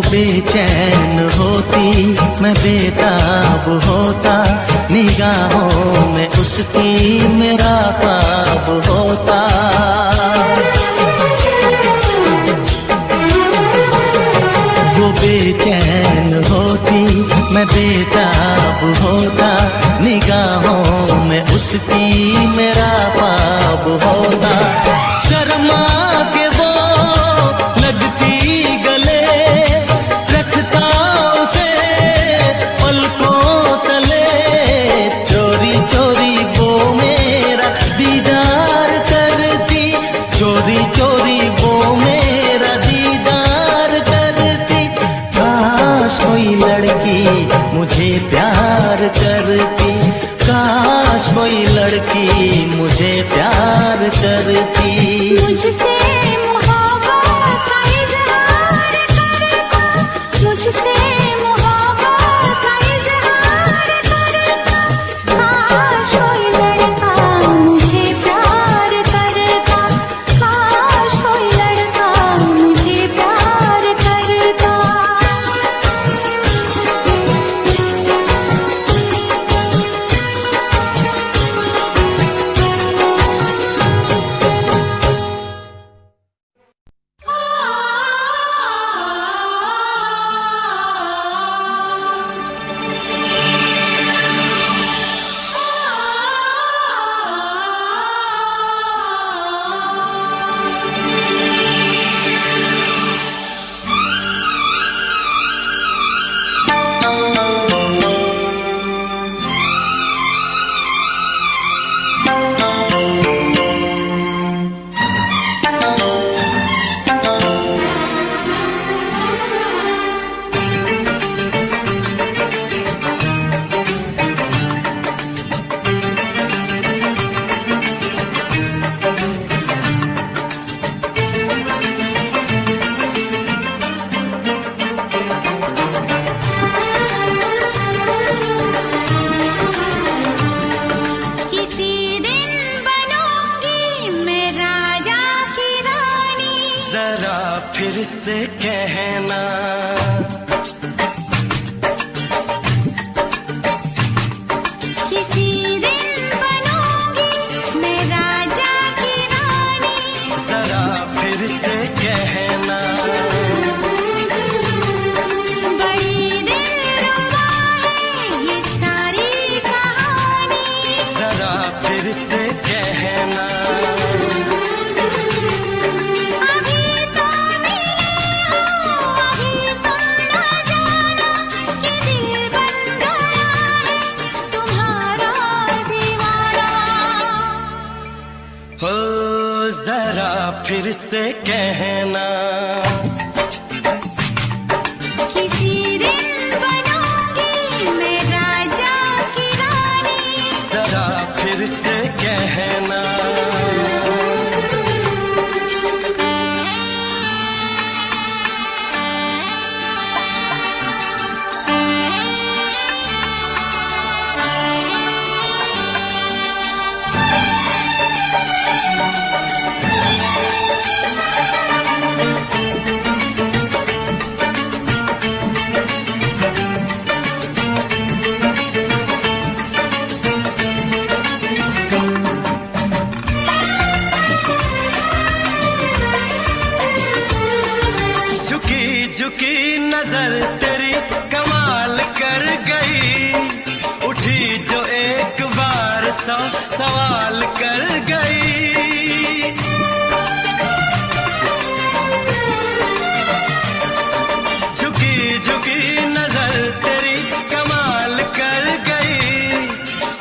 बेचैन होती मैं बेताब होता, निगाहों में उसकी मेरा ख्वाब होता। वो बेचैन होती मैं बेताब होता, निगाहों में उसकी मेरा ख्वाब होता। शर्मा के वो लगती गले, रखता उसे पलकों तले, चोरी चोरी वो मेरा दीदार करती, चोरी चोरी वो मेरा दीदार करती। काश कोई लड़की मुझे प्यार करती, काश कोई लड़की मुझे प्यार करती। मुझसे मोहब्बत का इज़हार करता, मुझसे मोहब्बत का इज़हार करता। काश कोई लड़का मुझे प्यार करता, काश कोई लड़का मुझे प्यार करता। फिर से कहना, किसी दिन बनूंगी मैं राजा की रानी। जरा फिर से कहना, बड़ी दिलरुबा है ये सारी कहानी। जरा फिर से कहना, हो जरा फिर से कहना, किसी दिन बनूंगी मैं राजा की रानी। जरा फिर से कहना, झुकी नजर तेरी कमाल कर गई, उठी जो एक बार 100 सवाल कर गई। झुकी झुकी नजर तेरी कमाल कर गई,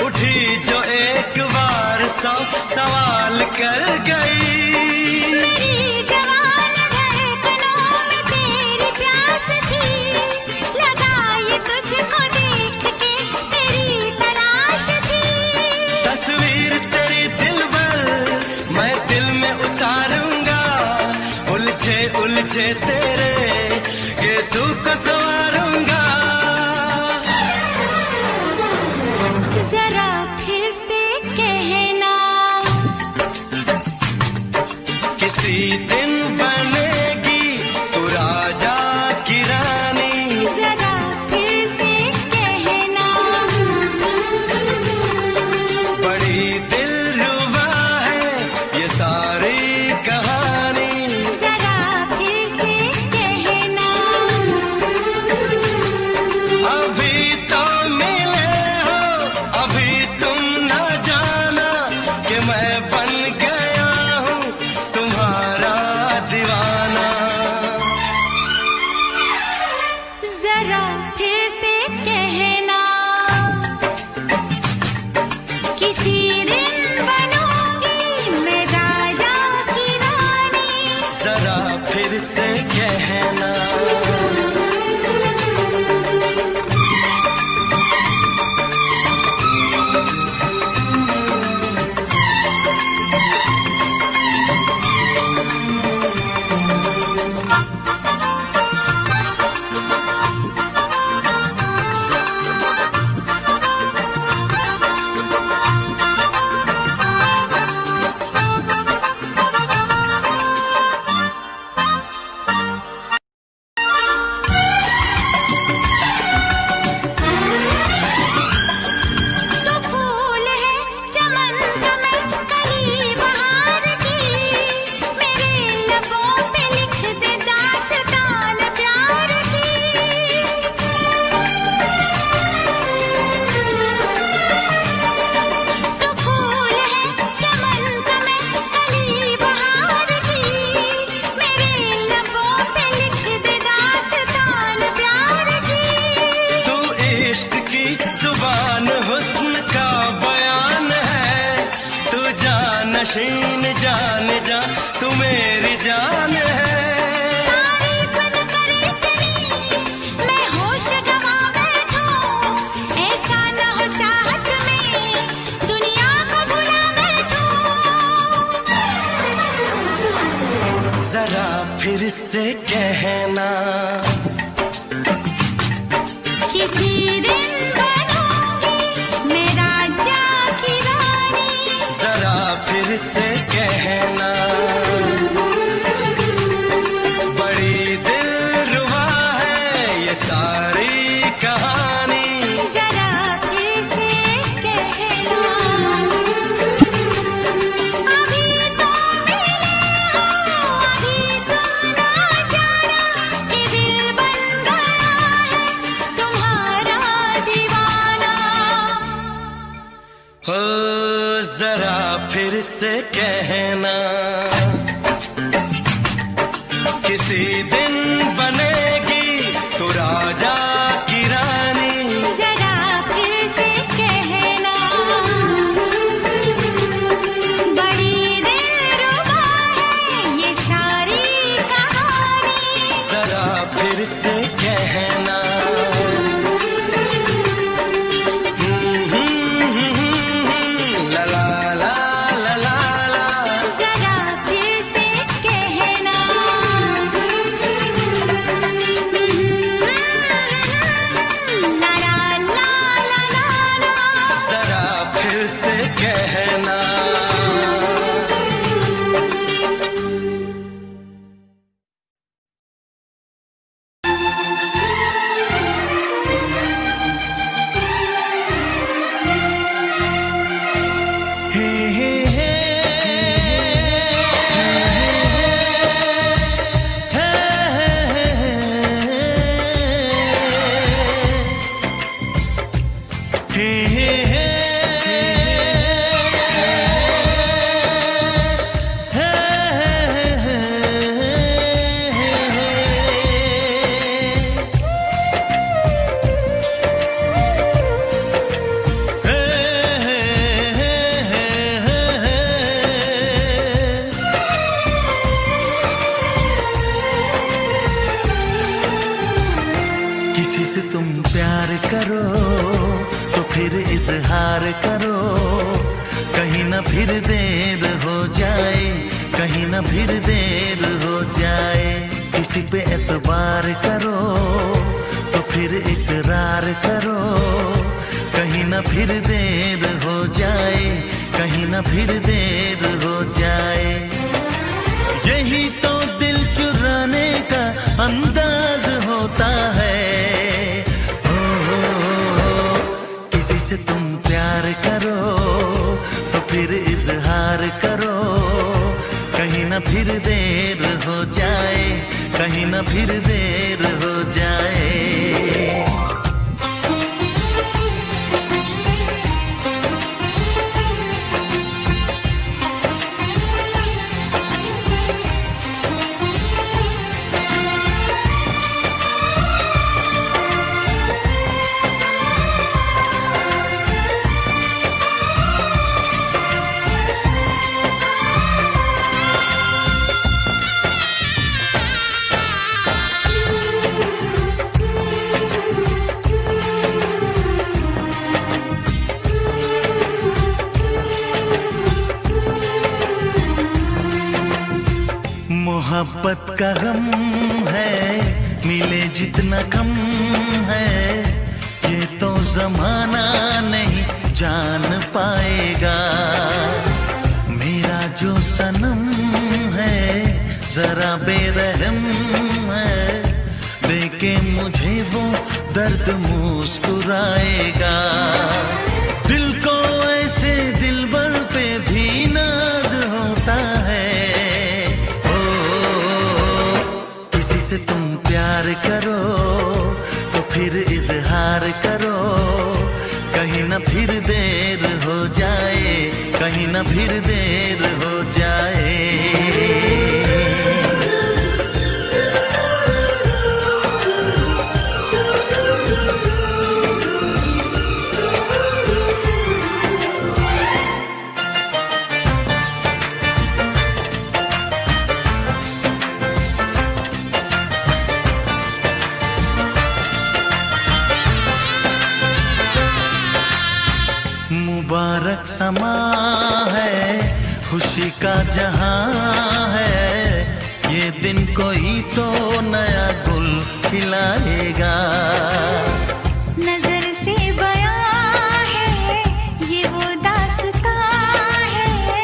उठी जो एक बार 100 सवाल कर गई। उलझे तेरे गेसू को संवारूंगा। नशीन जान जा तू मेरी जान है। तारीफ न करे तेरी मैं होश गवा बैठूं, ऐसा न हो चाहत में दुनिया को भुला बैठूं। जरा फिर से कहना किसी दिन बनूंगी मैं राजा की रानी। जरा फिर से कहना बड़ी दिलरुबा है ये सारी कहानी। जरा फिर से कहना अभी तो मिले हो, अभी तुम ना जाना कि दिल बन गया है तुम्हारा दीवाना। हो जरा फिर से कहना किसी दिन बनेगी तू राजा की रानी। जरा फिर से कहना बड़ी दिलरुबा है ये सारी कहानी। जरा फिर से कहना ला ला ला ला ला ला। जरा फिर से कहना ला ला ला ला ला। जरा फिर से कहना हे हे हे किसी से तुम प्यार करो तो फिर इजहार करो, कहीं ना फिर देर हो जाए, कहीं ना फिर देर हो जाए। किसी पे एतबार करो तो फिर इकरार करो, कहीं ना फिर देर हो जाए, कहीं ना फिर देर हो जाए। यही तो दिल चुराने का अंदाज होता है। किसी से तुम प्यार करो तो फिर इजहार करो, कहीं ना फिर देर हो जाए, कहीं ना फिर देर हो जाए। मोहब्बत का गम है मिले जितना कम है, ये तो जमाना नहीं जान पाएगा। मेरा जो सनम है जरा बेरहम है, देके मुझे वो दर्द मुस्कुराएगा। दिल को ऐसे दिलबर पे भी नाज होता है। किसी से तुम प्यार करो तो फिर इजहार करो, कहीं ना फिर देर हो जाए, कहीं ना फिर देर हो जाए। समा है, खुशी का जहां है, ये दिन कोई तो नया गुल खिलाएगा। नजर से बयां है ये वो दास्तां है,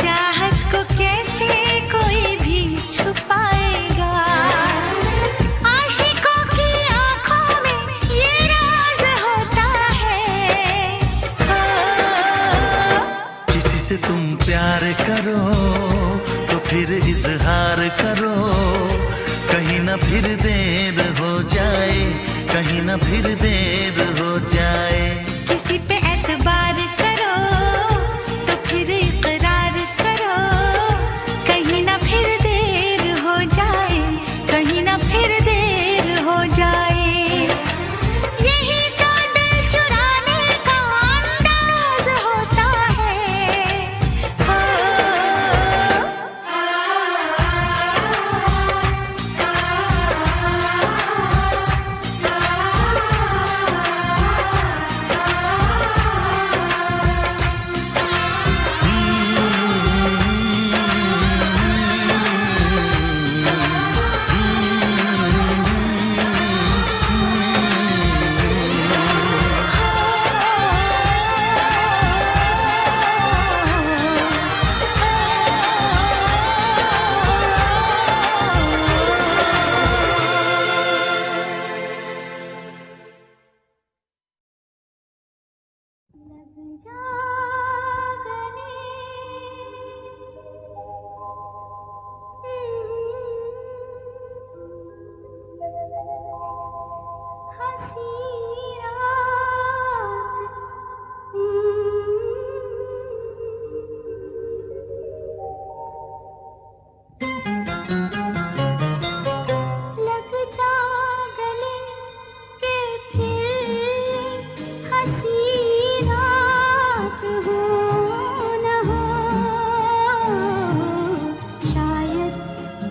चाहत को कैसे कोई भी छुपाएगा। आशिकों की आंखों में ये राज होता है। किसी से तुम प्यार करो तो फिर इजहार करो, कहीं ना फिर देर हो जाए, कहीं ना फिर देर हो जाए। किसी पे एतबार करो तो फिर इकरार करो, कहीं ना फिर देर हो जाए, कहीं ना फिर देर हो जाए। यही तो दिल चुराने का अंदाज होता है।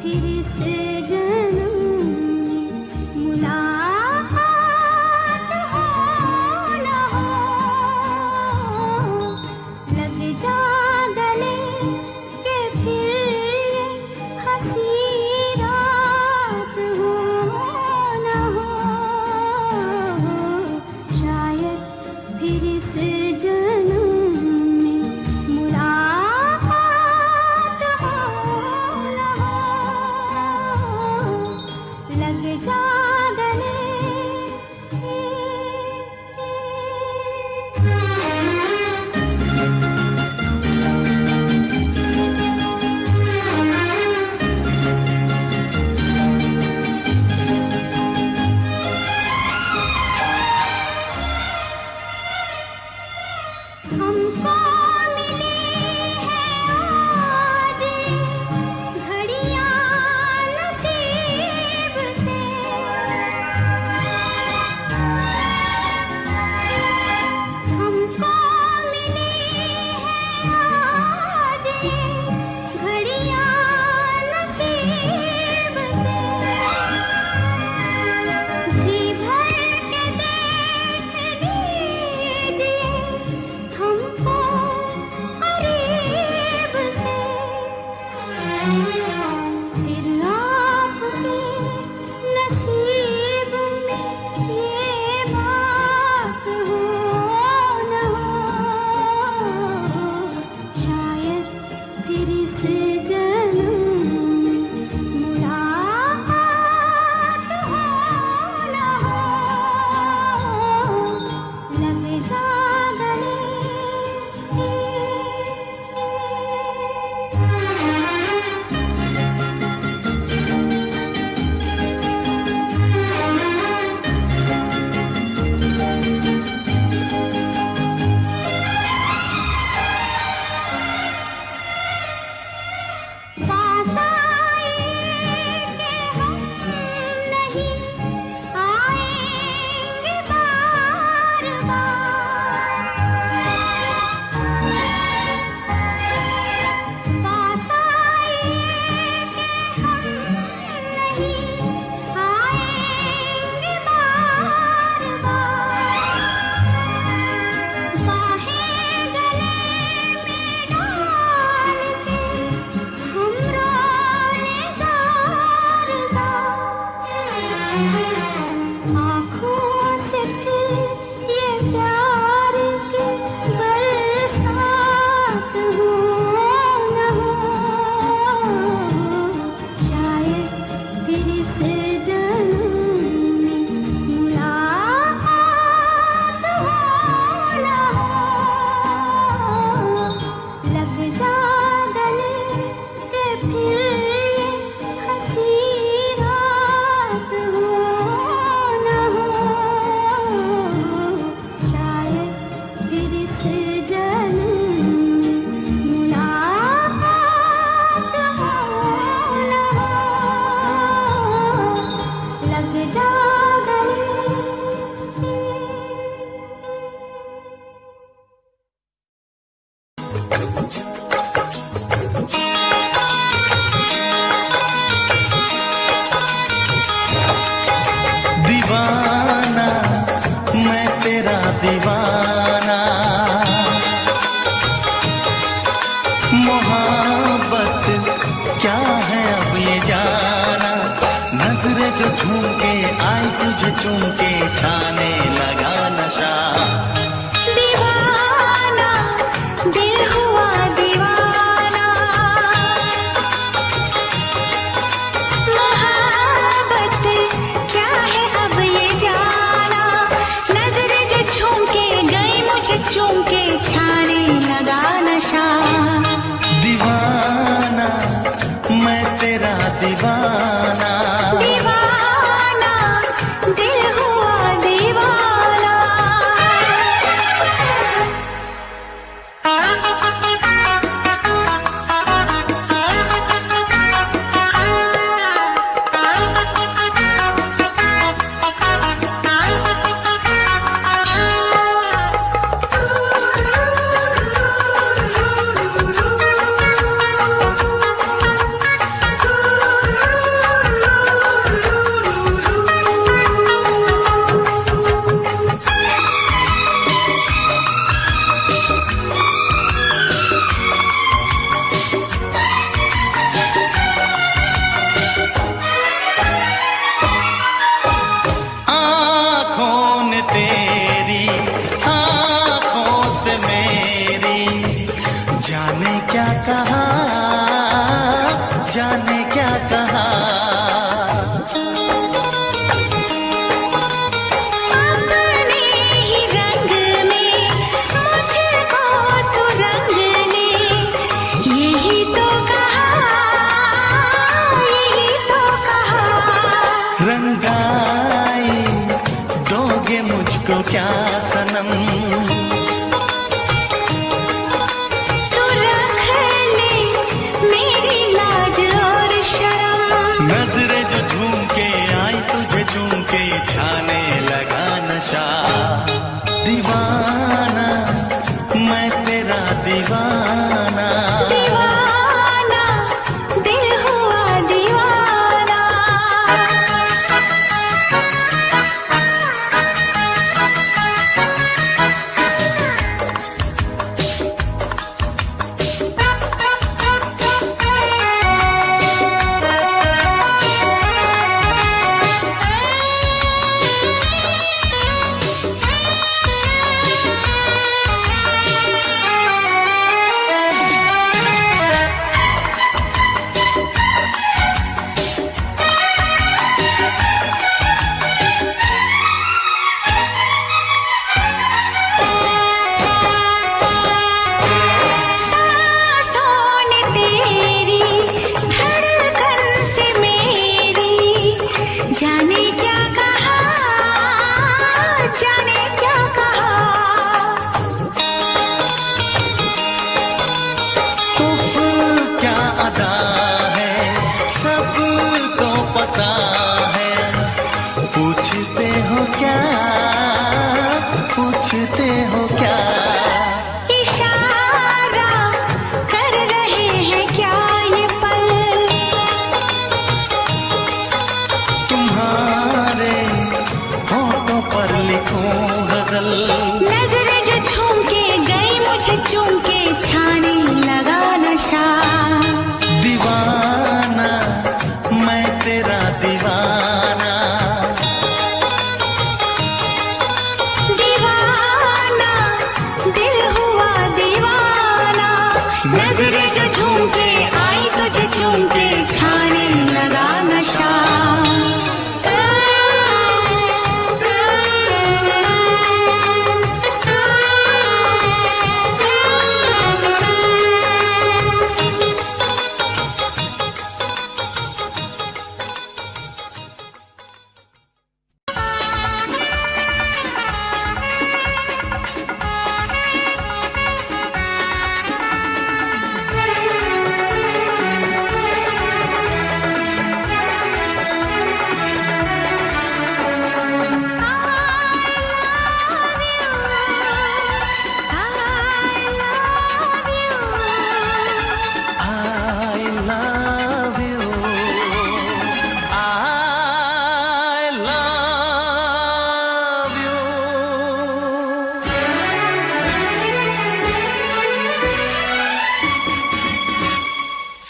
फिर से जन्म में मुलाकात आँखों से फिर ये प्यार की बरसात हो न हो, शायद फिर से जन्म में मुलाकात हो न हो। लग जा गले के फिर ये हंसी रात हो न हो, शायद फिर से जन्म में मुलाकात हो न हो। लग जा गले दीवाना मैं तेरा दीवाना, मोहब्बत क्या है अब ये जाना। नजरें जो झूम के आई तुझे चूम के छाने लगा नशा। दीवाना दिल हुआ दीवाना, मोहब्बत क्या है अब ये जाना। नजरें जो झूम के गई मुझे चूम के छाने लगा नशा। दीवाना मैं तेरा दीवाना, दीवाना दिल हुआ दीवाना। आँखों ने तेरी आँखों से मेरी जाने क्या कहा, जाने क्या कहा। अपने ही रंग में मुझको तो रंग ले, यही तो कहा, यही तो कहा। रंगाई दोगे मुझको क्या सनम, तू रख ले मेरी लाज और शर्म। नजरें जो झूम के आई तुझे चूम के छाने लगा नशा। दीवाना मैं तेरा दीवाना, दीवाना दिल हुआ दीवाना। पूछते हो क्या? इशारा कर रहे हैं क्या ये पल? तुम्हारे होठों पर लिखूं गजल। नजरें जो झूम के गई मुझे चूम के छाने लगा नशा। दीवाना मैं तेरा दीवाना।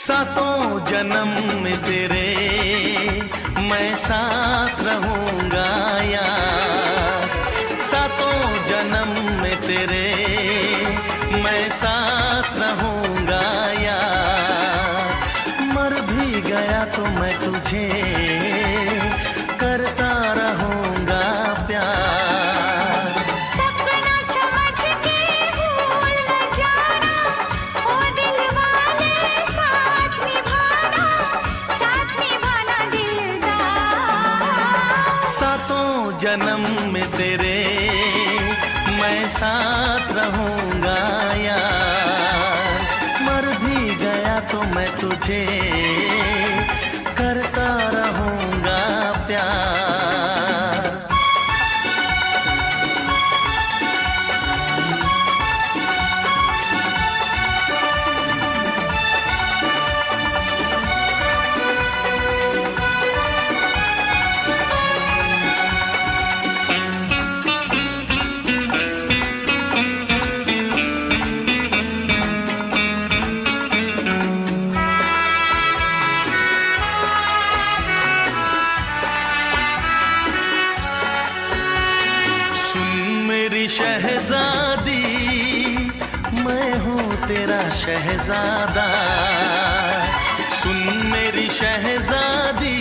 सातों जन्म में तेरे मैं साथ रहूंगा यार, सातों जन्म में तेरे मैं साथ रहूंगा यार, मर भी गया तो मैं तुझे करता रहूंगा प्यार। सपना समझ के भूल न जाना, ओ दिल वाले साथ निभाना दिलदार। सातों जन्म में तेरे मैं साथ रहूंगा यार, मर भी गया तो मैं तुझे करता रहूंगा प्यार। शहजादी मैं हूँ तेरा शहजादा, सुन मेरी शहजादी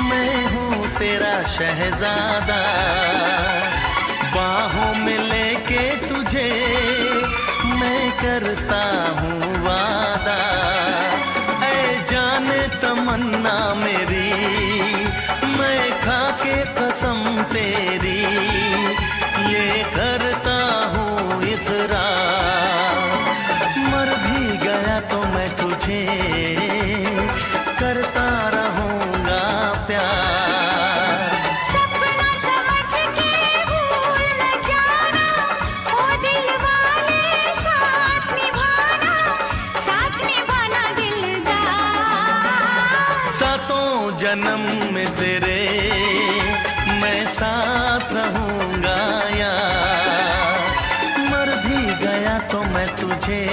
मैं हूँ तेरा शहजादा, बाहों में लेके तुझे मैं करता हूँ वादा, ऐ जाने तमन्ना मेरी मैं खा के कसम तेरी ये करता हूँ इकरार, मर भी गया तो मैं तुझे करता रहूंगा प्यार। सपना समझ के भूल न जाना, ओ दिल वाले साथ निभाना दिलदार। सातों जन्म में तेरे मैं साथ रहूंगा यार, मर भी गया तो मैं तुझे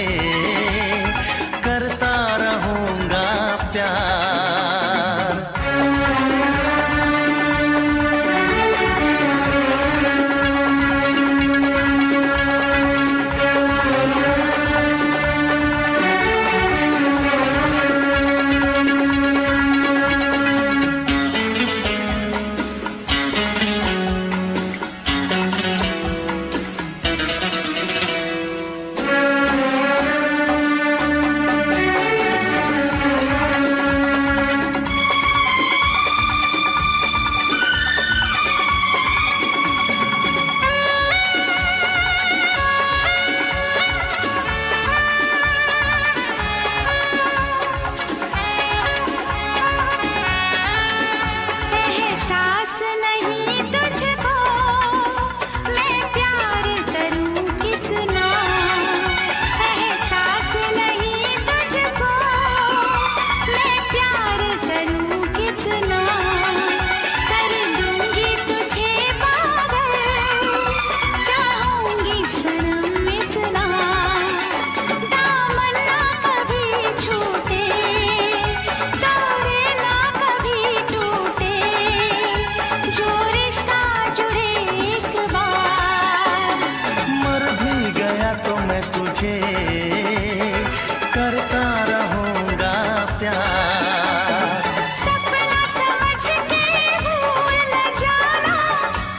करता रहूंगा प्यार। करता रहूंगा प्यार। सपना समझ के भूल न जाना,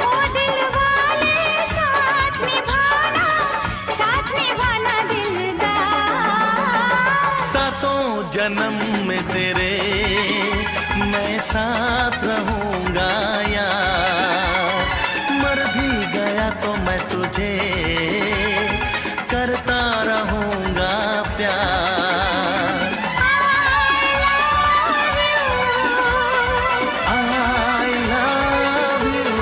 ओ दिल वाले साथ निभाना दिलदार। सातों जन्म में तेरे मैं साथ रहूंगा यार, मर भी गया तो मैं तुझे करता रहूंगा प्यार। I love you।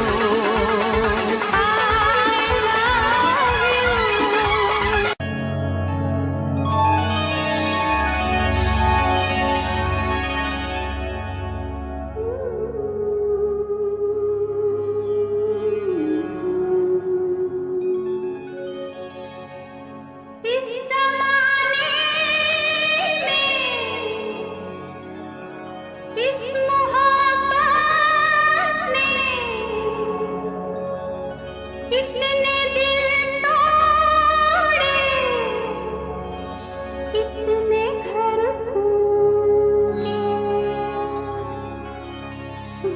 कितने दिल तोड़े, कितने घर फूटे,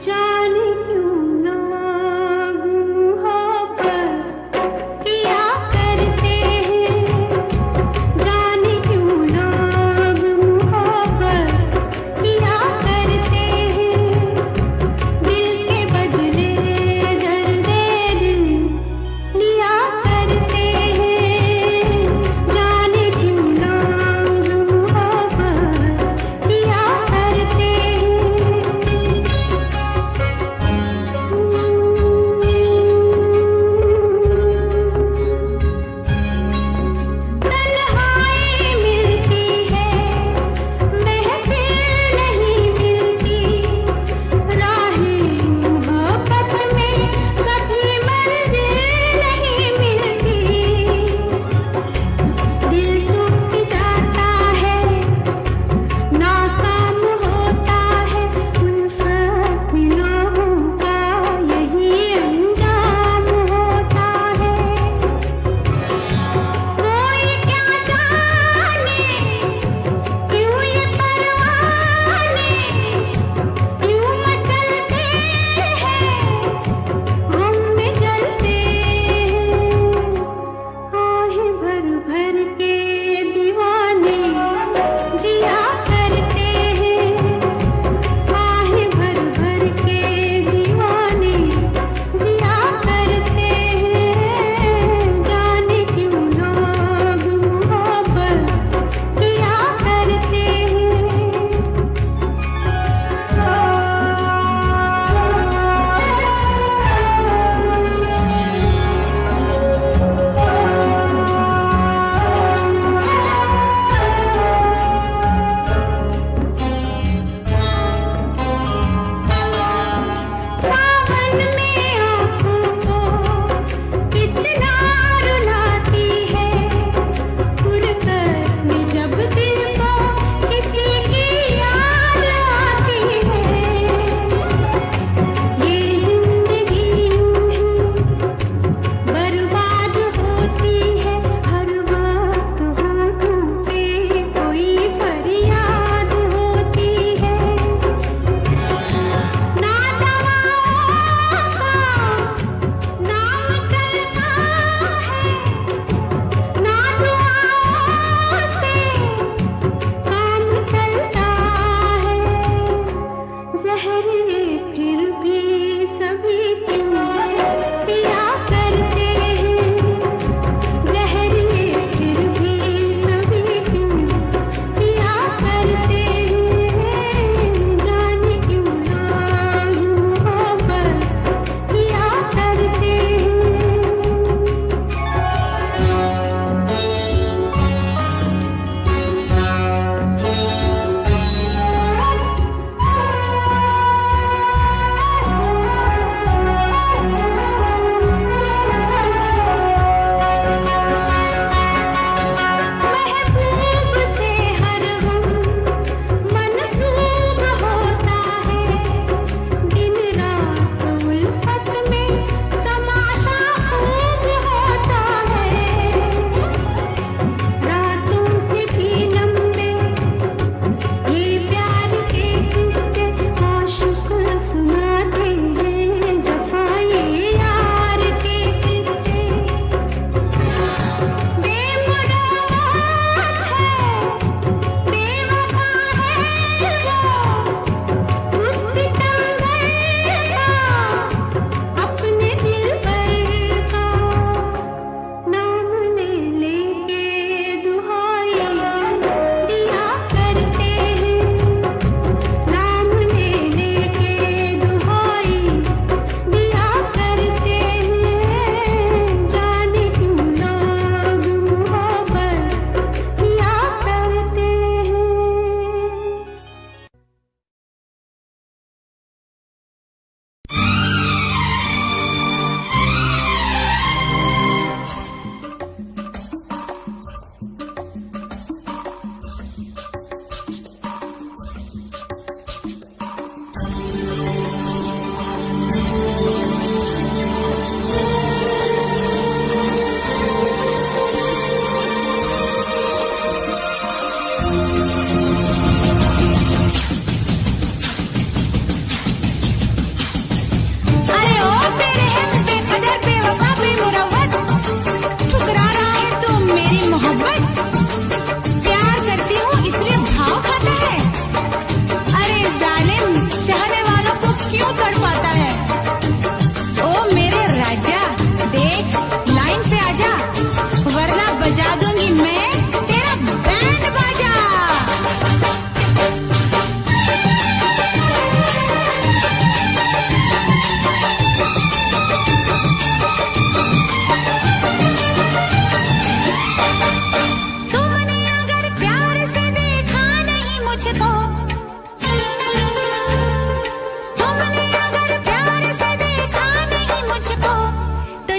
जाने क्यों लोग मोहब्बत किया करते हैं, जाने क्यों लोग मोहब्बत किया करते हैं, दिल के बदले दर्द दिल लिया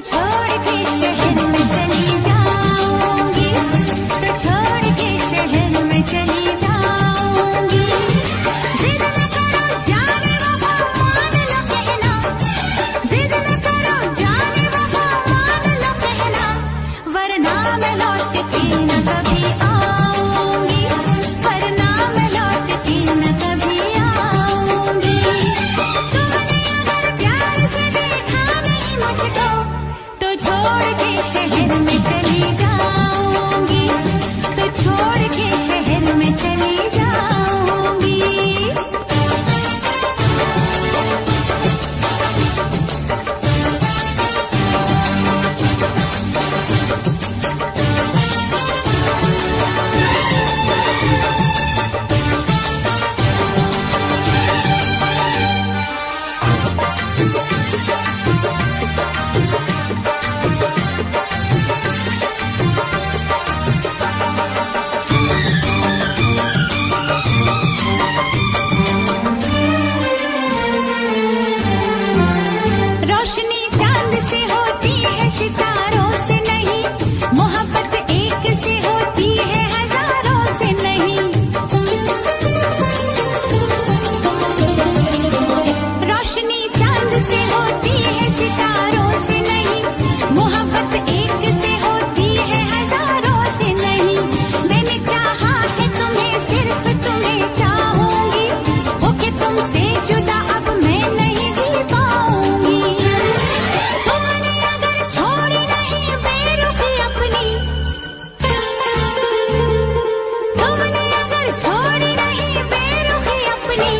छोड़ के शहर में चली जाऊंगी, तो छोड़ के शहर में चली जाऊंगी। जिद न करो जाने वफा मान लो कहना, जिद न करो जाने वफा मान लो कहना, वरना मैं लौट के न कभी आऊंगी, वरना मैं लौट के न कभी आऊंगी। तुमने अगर प्यार से देखा नहीं मुझको, तो छोड़ के शहर में चली जाऊंगी, तो छोड़ के शहर में चली जाऊंगी। रोशनी चांद से होती है सितारों से नहीं, मोहब्बत एक से होती है हजारों से नहीं। रोशनी चांद से होती है सितारों से नहीं, मोहब्बत एक से होती है हजारों से नहीं। मैंने चाहा है तुम्हें, सिर्फ तुम्हें चाहूंगी, होके तुमसे जुदा अब मैं नहीं जी पाऊंगी। तुमने अगर छोड़ी नहीं बेरुखी अपनी, तुमने अगर छोड़ी नहीं बेरुखी अपनी,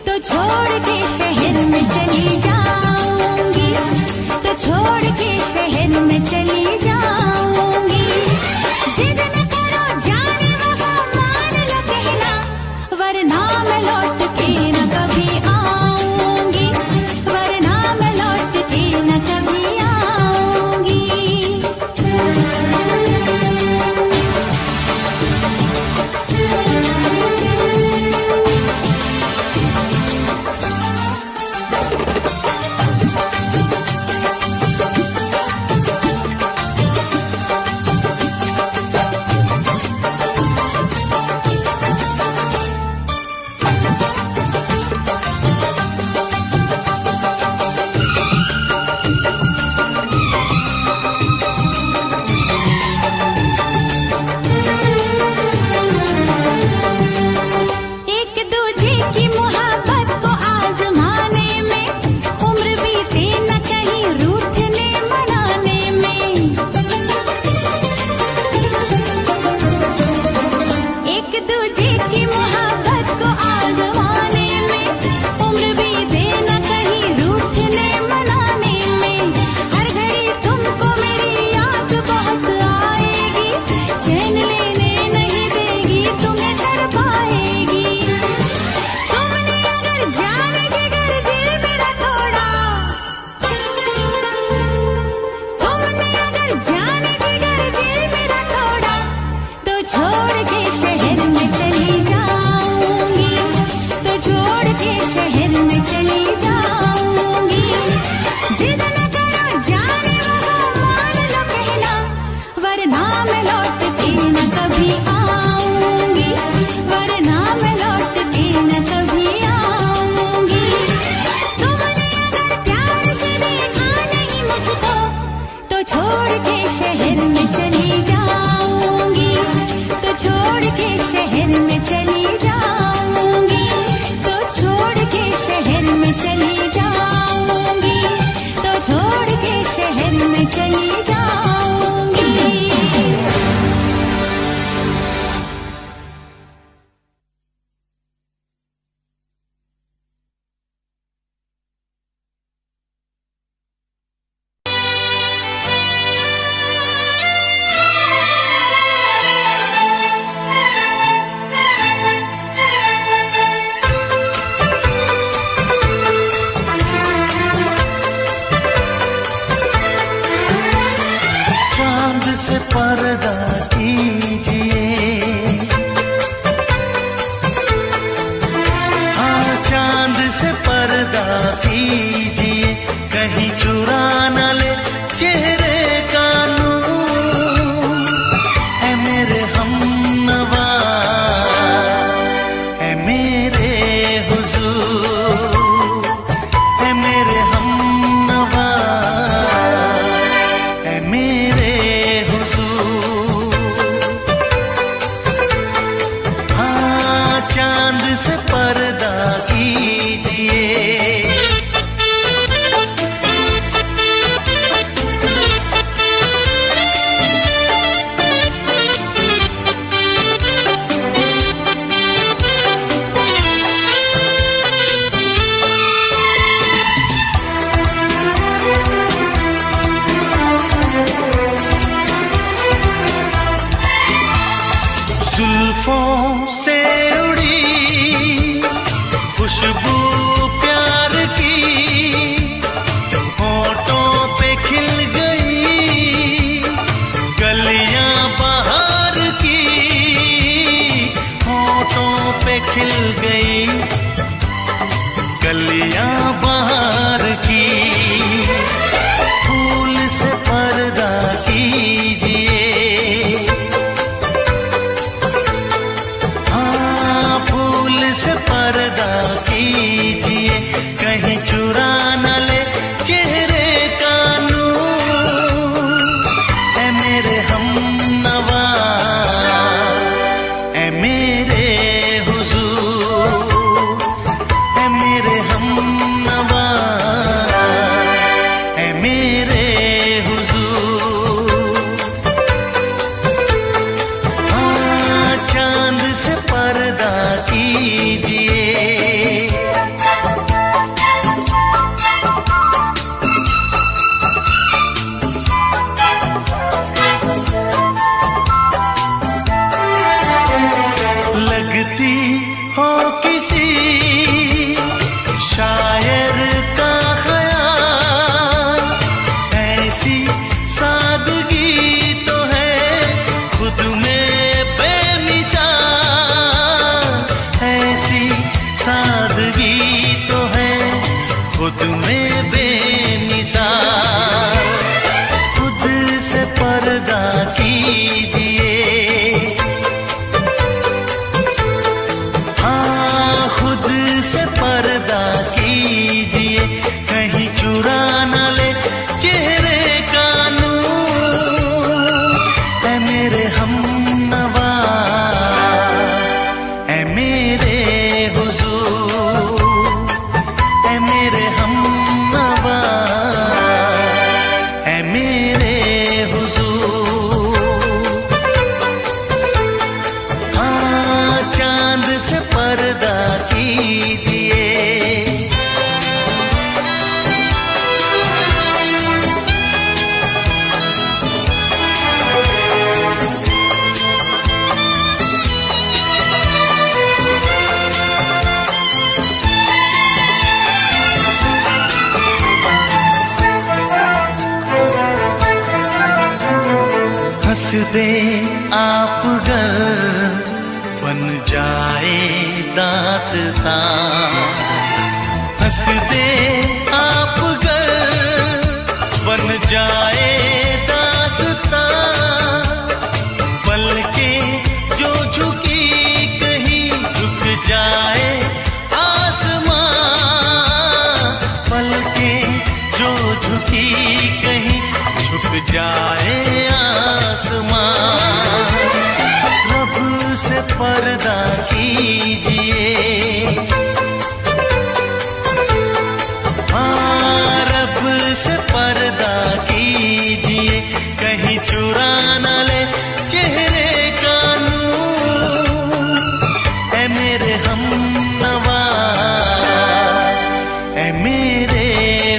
तो छोड़ के शहर में चली जाऊंगी, तो छोड़ के शहर में चली जाऊंगी। जिद न करो जाने वफा मान लो कहना, वरना मैं लौट के न कभी आऊंगी, वरना मैं लौट के न कभी आऊंगी। एक दूजे की मोहब्बत को आजमाने में, उम्र बीते न कहीं रूठने मनाने में। एक दूजे की मोहब्बत को आजमाने में, उम्र बीते न कहीं रूठने मनाने में। हर घड़ी तुमको मेरी याद बहुत आएगी, चैन लेने नहीं देगी, तुम्हें कर पाएगी। तुमने अगर जाने जिगर दिल मेरा तोड़ा, तुमने अगर जाने जिगर दिल मेरा तोड़ा, तो छोड़ के शहर में चली जाऊंगी, तो छोड़ के शहर में चली जाऊंगी। जिद न करो जाने वफा मान लो कहना, वरना मैं लौट के न कभी आऊंगी, वरना मैं लौट के न कभी आऊंगी। तुमने अगर प्यार से देखा नहीं मुझको, तो छोड़ के शहर में चली जाऊंगी, तो छोड़ के शहर में चली जाऊंगी, तो छोड़ के शहर में चली जाऊंगी, तो छोड़ के शहर में चली जाऊंगी। चांद से पर्दा कीजिए, हाँ चांद से पर्दा कीजिए, कहीं चुरा न ले चेहरा मेरे हुजूर। हाँ, चांद से पर्दा कीजिए, लगती हो किसी शायर का ख्याल, ऐसी सादगी तो है खुद में बेमिसाल, ऐसी सादगी तो है खुद में बेमिसाल। खुद से पर्दा कीजिए, खुद से पर्दा कीजिए, कहीं चुरा न ले चेहरे का नूर। ऐ मेरे हमनवा, ऐ मेरे हुजूर, ऐ मेरे हमनवा, ऐ मेरे हुजूर। हाँ, चांद से पर्दा कीजिए, हंस दे आप गर बन जाए दास्तां, हंस दे आप गर बन जाए दास्तां। पलकें जो झुकी कहीं झुक जाए आसमां, पलकें जो झुकी कहीं झुक जाए आसमां। रब से पर्दा कीजिए, हाँ, रब से पर्दा कीजिए, कहीं चुरा न ले चेहरे का नूर। ऐ मेरे हमनवा, ऐ मेरे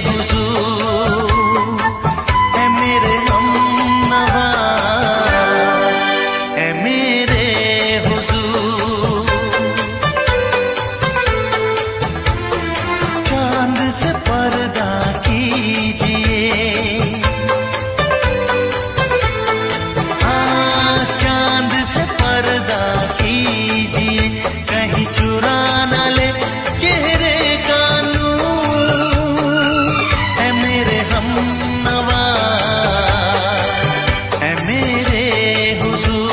हुजूर, ऐ मेरे हमनवा, ऐ मेरे हुजूर। चांद से पर्दा कीजिए, हाँ, चांद से पर्दा कीजिए, कहीं चुरा न ले चेहरे का नूर। ऐ मेरे हमनवा, ऐ मेरे हुजूर।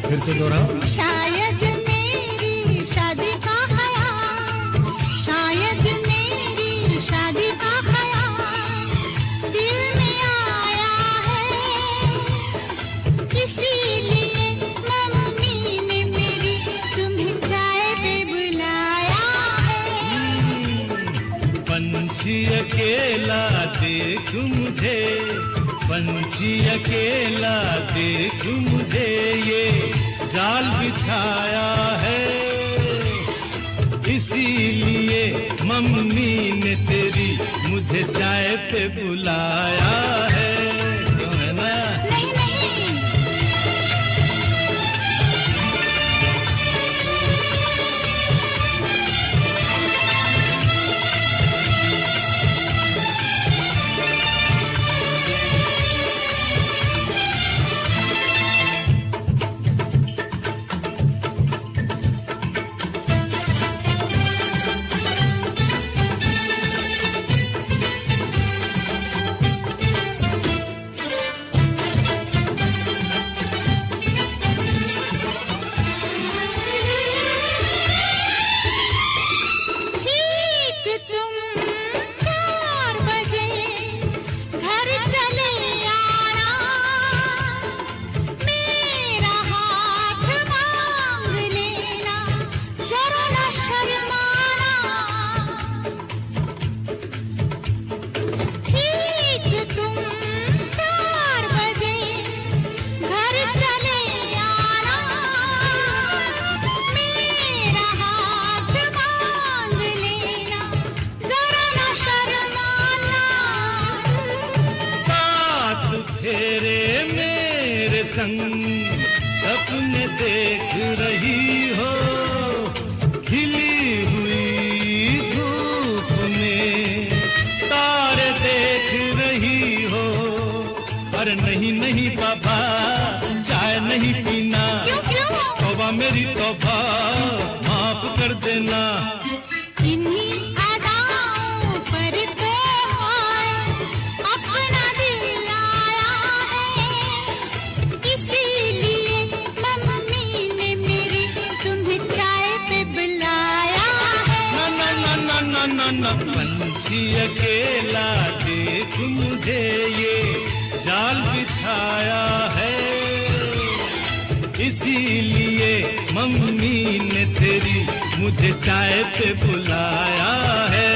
फिर से दोहराओ। शायद मेरी शादी का ख्याल, शायद मेरी शादी का ख्याल दिल में आया है, इसीलिए मम्मी ने मेरी तुम्हें चाय पे बुलाया है। पंछी अकेला देख मुझे पंछी अकेला देख मुझे ये जाल बिछाया है, इसीलिए मम्मी ने तेरी मुझे चाय पे बुलाया है। क्यों है ना? नहीं नहीं, सपने देख रही हो, खिली हुई धूप में तारे देख रही हो। अरे नहीं नहीं बाबा, चाय नहीं पीना। तौबा मेरी तौबा, माफ कर देना। इन्हीं अदाओं पर तो अपना दिल आया है, इसीलिए मम्मी ने मेरी तुम्हें चाय पे बुलाया है। ना ना ना ना ना ना, पंछी अकेला देख मुझे ये जाल बिछाया है, इसीलिए मम्मी ने तेरी मुझे चाय पे बुलाया है।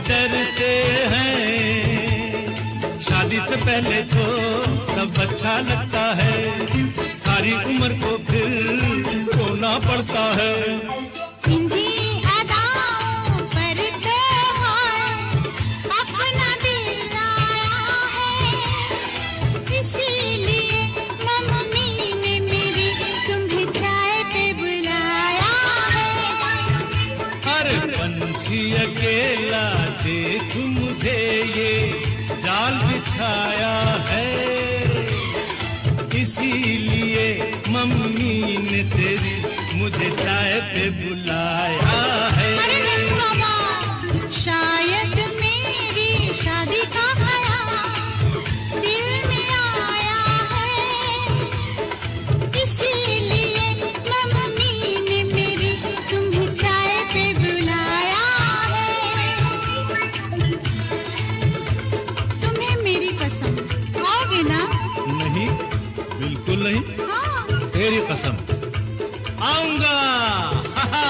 डरते हैं, शादी से पहले तो सब अच्छा लगता है, सारी उम्र को फिर रोना पड़ता है। इन्हीं अदाओं पर तो अपना दिल आया है, इसीलिए मम्मी ने मेरी तुम्हें चाय पे बुलाया है। अरे पंछी अकेला देख मुझे ये जाल बिछाया है, इसीलिए मम्मी ने तेरी मुझे चाय पे बुलाया है। अरे नहीं बाबा, शायद मेरी शादी का ख्याल दिल में आया है, इसीलिए मम्मी ने मेरी तुम्हें चाय पे बुलाया है। तुम्हें मेरी कसम, आओगे ना? नहीं, बिल्कुल नहीं। हाँ। तेरी कसम, आऊंगा। हा हा।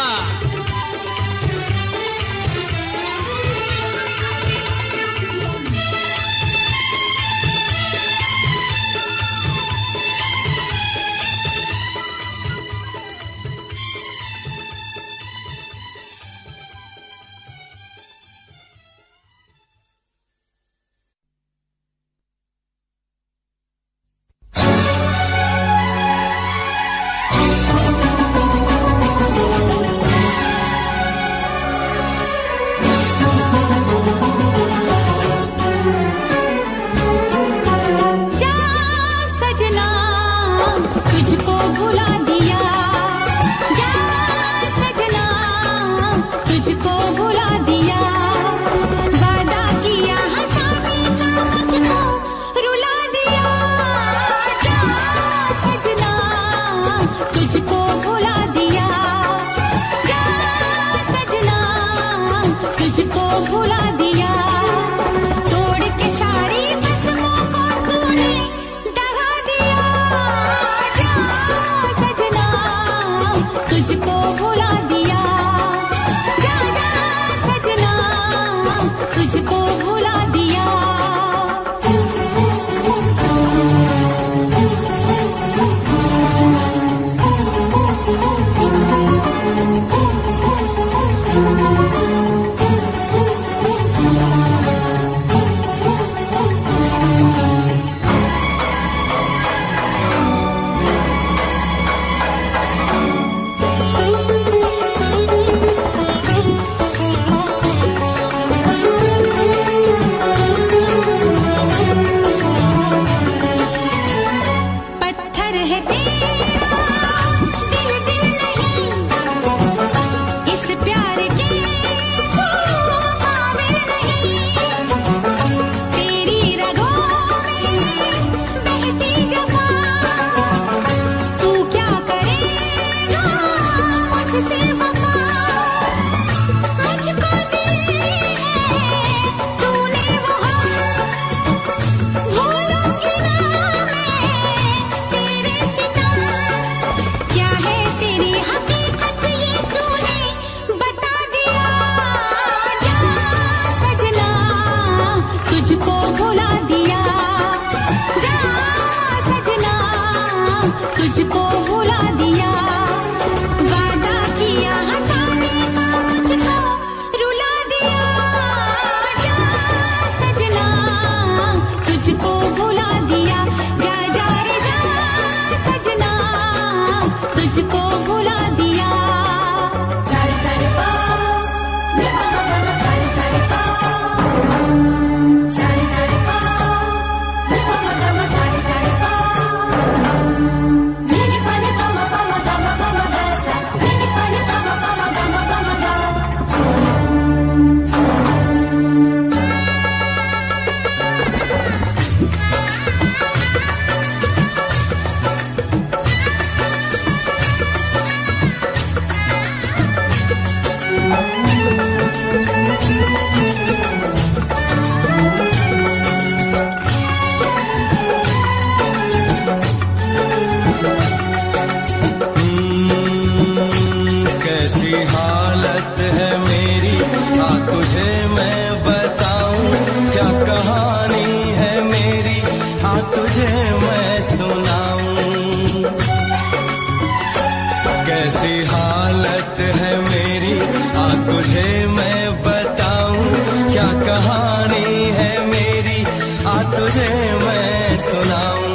कहानी है मेरी, आ तुझे मैं सुनाऊं।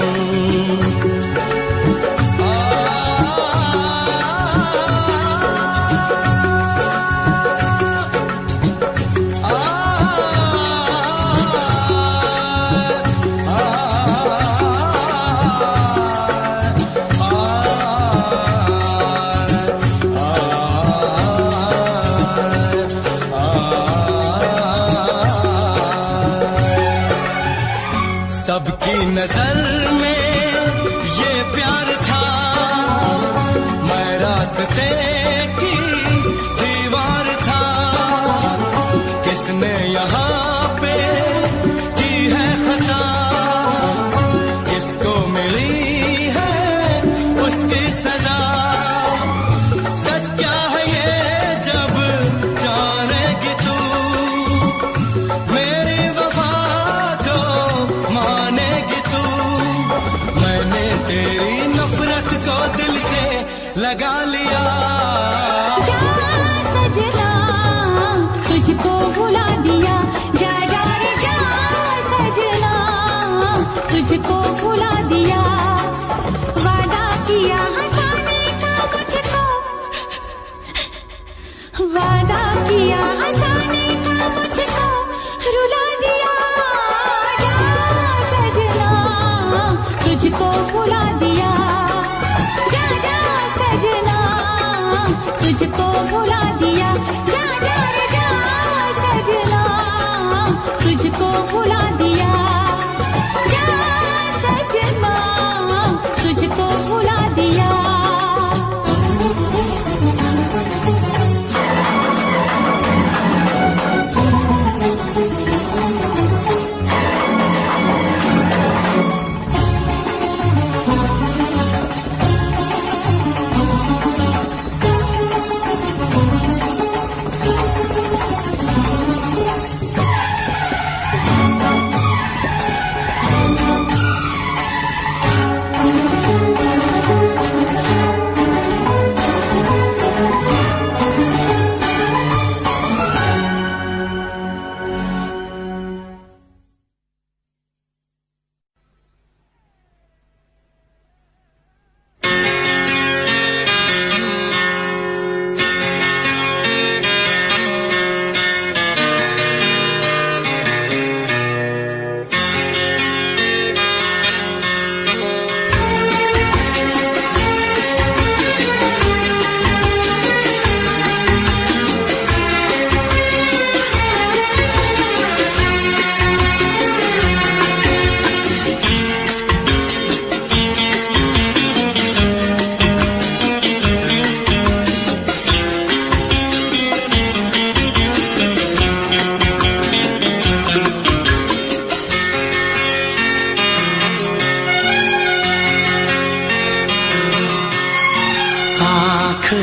सबकी नजर में ये प्यार था, मैं रास्ते की दीवार था। किसने यहाँ पे की है खता, किसको मिली है उसकी सजा। सच क्या है ये जब जानेगी तू, मेरी वफा को मानेगी तू। मैंने तेरी नफरत को दिल से लगा लिया। जा सजना तुझको भुला दिया, जा जा रे जा सजना तुझको भुला दिया। वादा किया हंसाने का मुझको, वादा किया हंसाने का मुझको रुला दिया। जा सजना तुझको भुला दिया, जा जा सजना तुझको भुला दिया। जा जा रे जा सजना तुझको भुला दिया, जा सजना तुझको भुला दिया।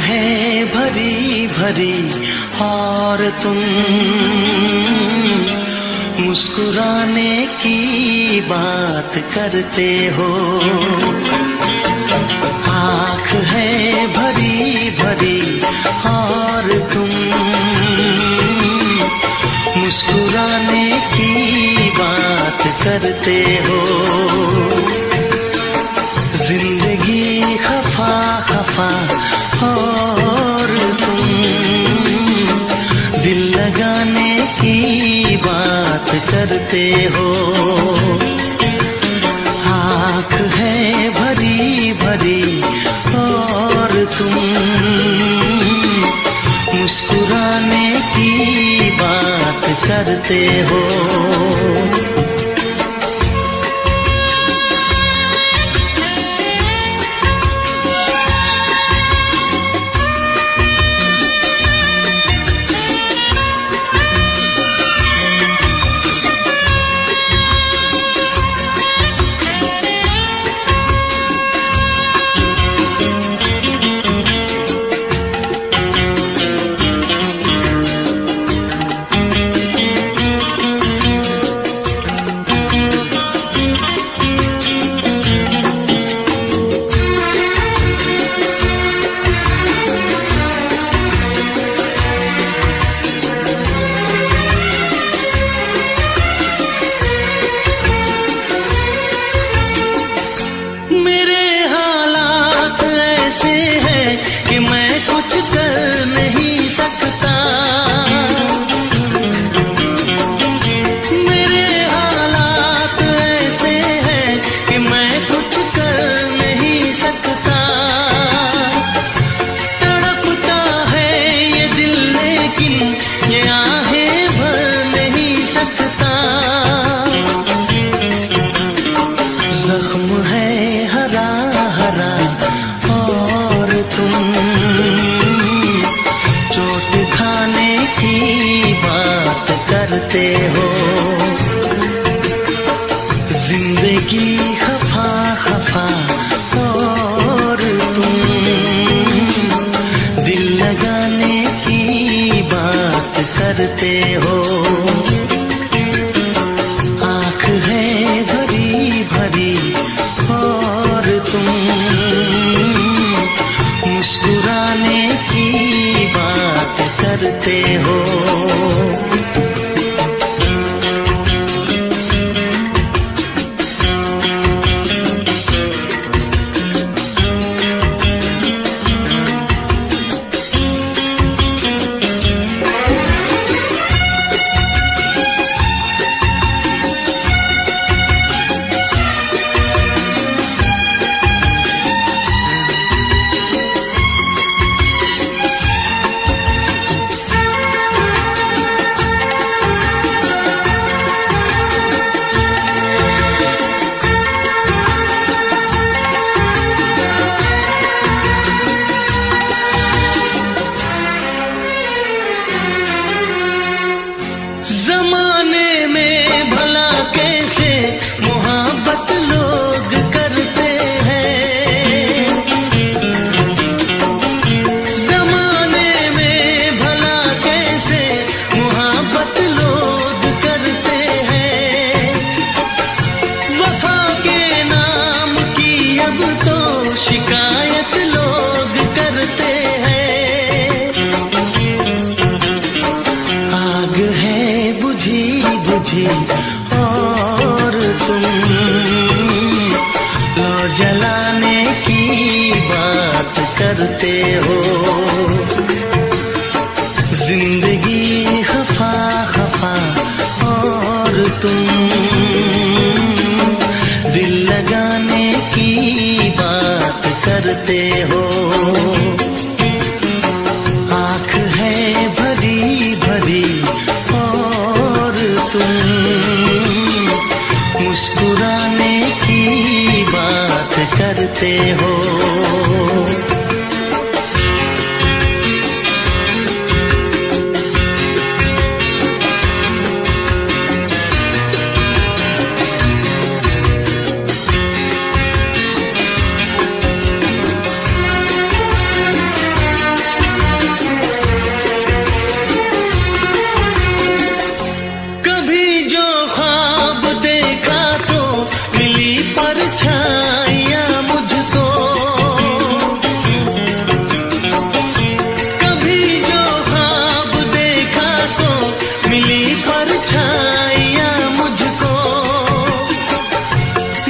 है भरी भरी और तुम मुस्कुराने की बात करते हो। आँख है भरी भरी और तुम मुस्कुराने की बात करते हो। जिंदगी खफा खफा और तुम दिल लगाने की बात करते हो। आँख है भरी भरी और तुम मुस्कुराने की बात करते हो। हो। जिंदगी खफा खफा और तुम दिल लगाने की बात करते हो। आँख है भरी भरी और तुम मुस्कुराने की बात करते हो। जमाने में भला कैसे मोहब्बत लोग करते हैं। जमाने में भला कैसे मोहब्बत लोग करते हैं। वफा के नाम की अब तो शिकायत लोग करते हैं। आग है बुझी बुझी और तुम लो जलाने की बात करते हो। जिंदगी खफा खफा और तुम दिल लगाने की बात करते हो। आँख है भरी भरी और तुम मुस्कुराने की बात करते हो। कभी जो ख्वाब देखा तो मिली परछाइयाँ मुझको। कभी जो ख्वाब देखा तो मिली परछाइयाँ मुझको।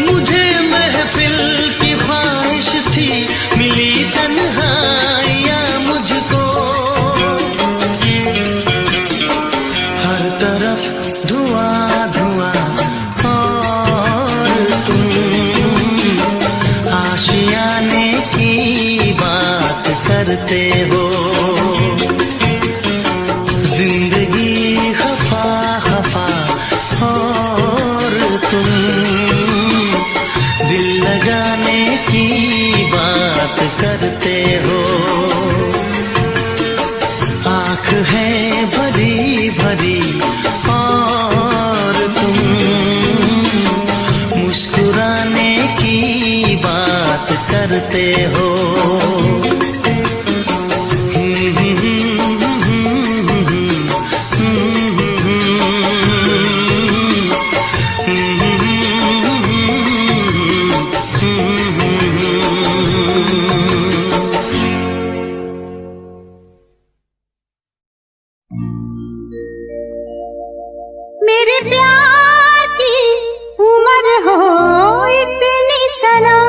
मुझे महफिल की ख्वाहिश थी मिली तन्हाइयाँ मुझको। हर तरफ धुआं धुआं और तुम आशियाने की बात करते हो। जिंदगी खफा खफा और तुम दिल लगाने की बात करते हो। आँख है भरी भरी और तुम मुस्कुराने की बात करते हो। मेरे प्यार की उम्र हो इतनी सनम,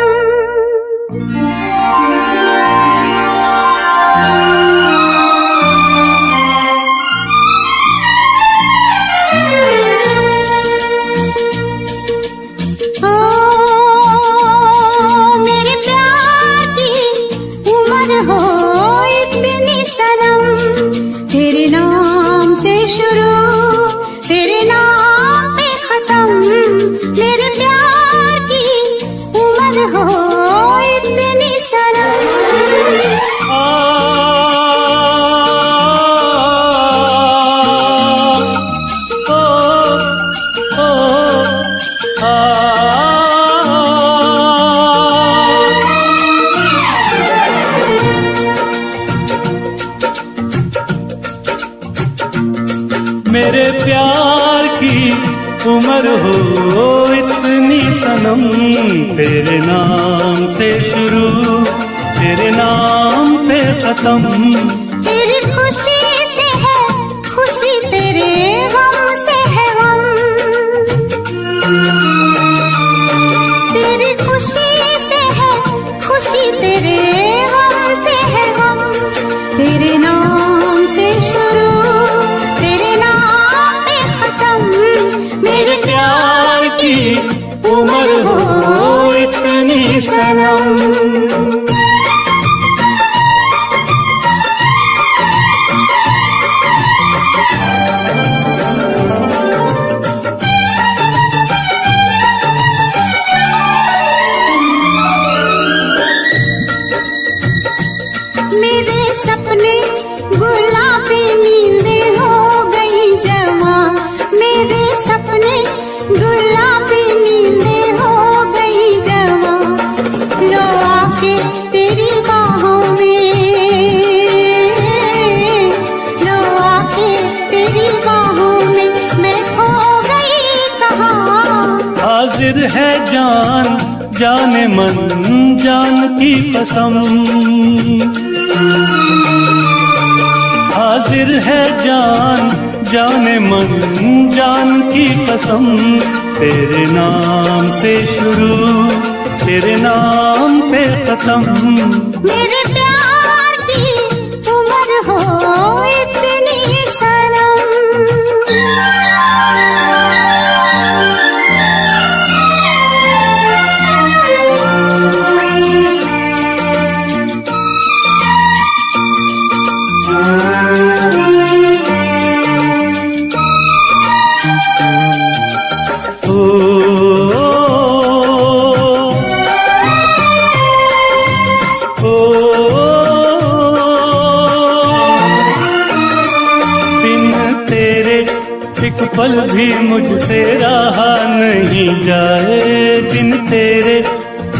उम्र हो इतनी सनम, तेरे नाम से शुरू तेरे नाम पे खत्म। तेरी खुशी से है खुशी, तेरे गम से है गम। तेरी खुशी से है खुशी, तेरे गम से है गम। तेरे नाम से शुरू तेरे नाम पे खत्म। मेरे प्यार की उम्र हो इतनी सनम। मेरे सपने गुलाबी नींदें हो गई जवा। मेरे सपने गुलाबी नींदें हो गई जवा। लो आके तेरी बाहों में, लो आके तेरी बाहों में मैं खो गई कहाँ। हाजिर है जान जाने मन जान की कसम। हाजिर है जान जाने मन जान की कसम। तेरे नाम से शुरू तेरे नाम पे खत्म। मेरे प्यार की उम्र हो इतनी सनम। एक पल भी मुझसे रहा नहीं जाए, दिन तेरे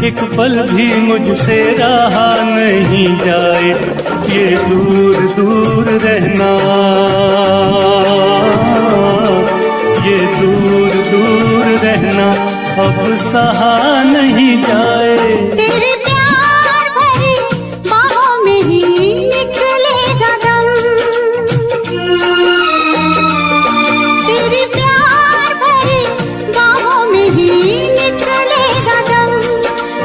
एक पल भी मुझसे रहा नहीं जाए। ये दूर दूर रहना, ये दूर दूर रहना अब सहा नहीं जाए। तेरे प्यार भरी बाहों में ही निकलेगा दम। तेरे प्यार भरी बाहों में ही निकलेगा दम।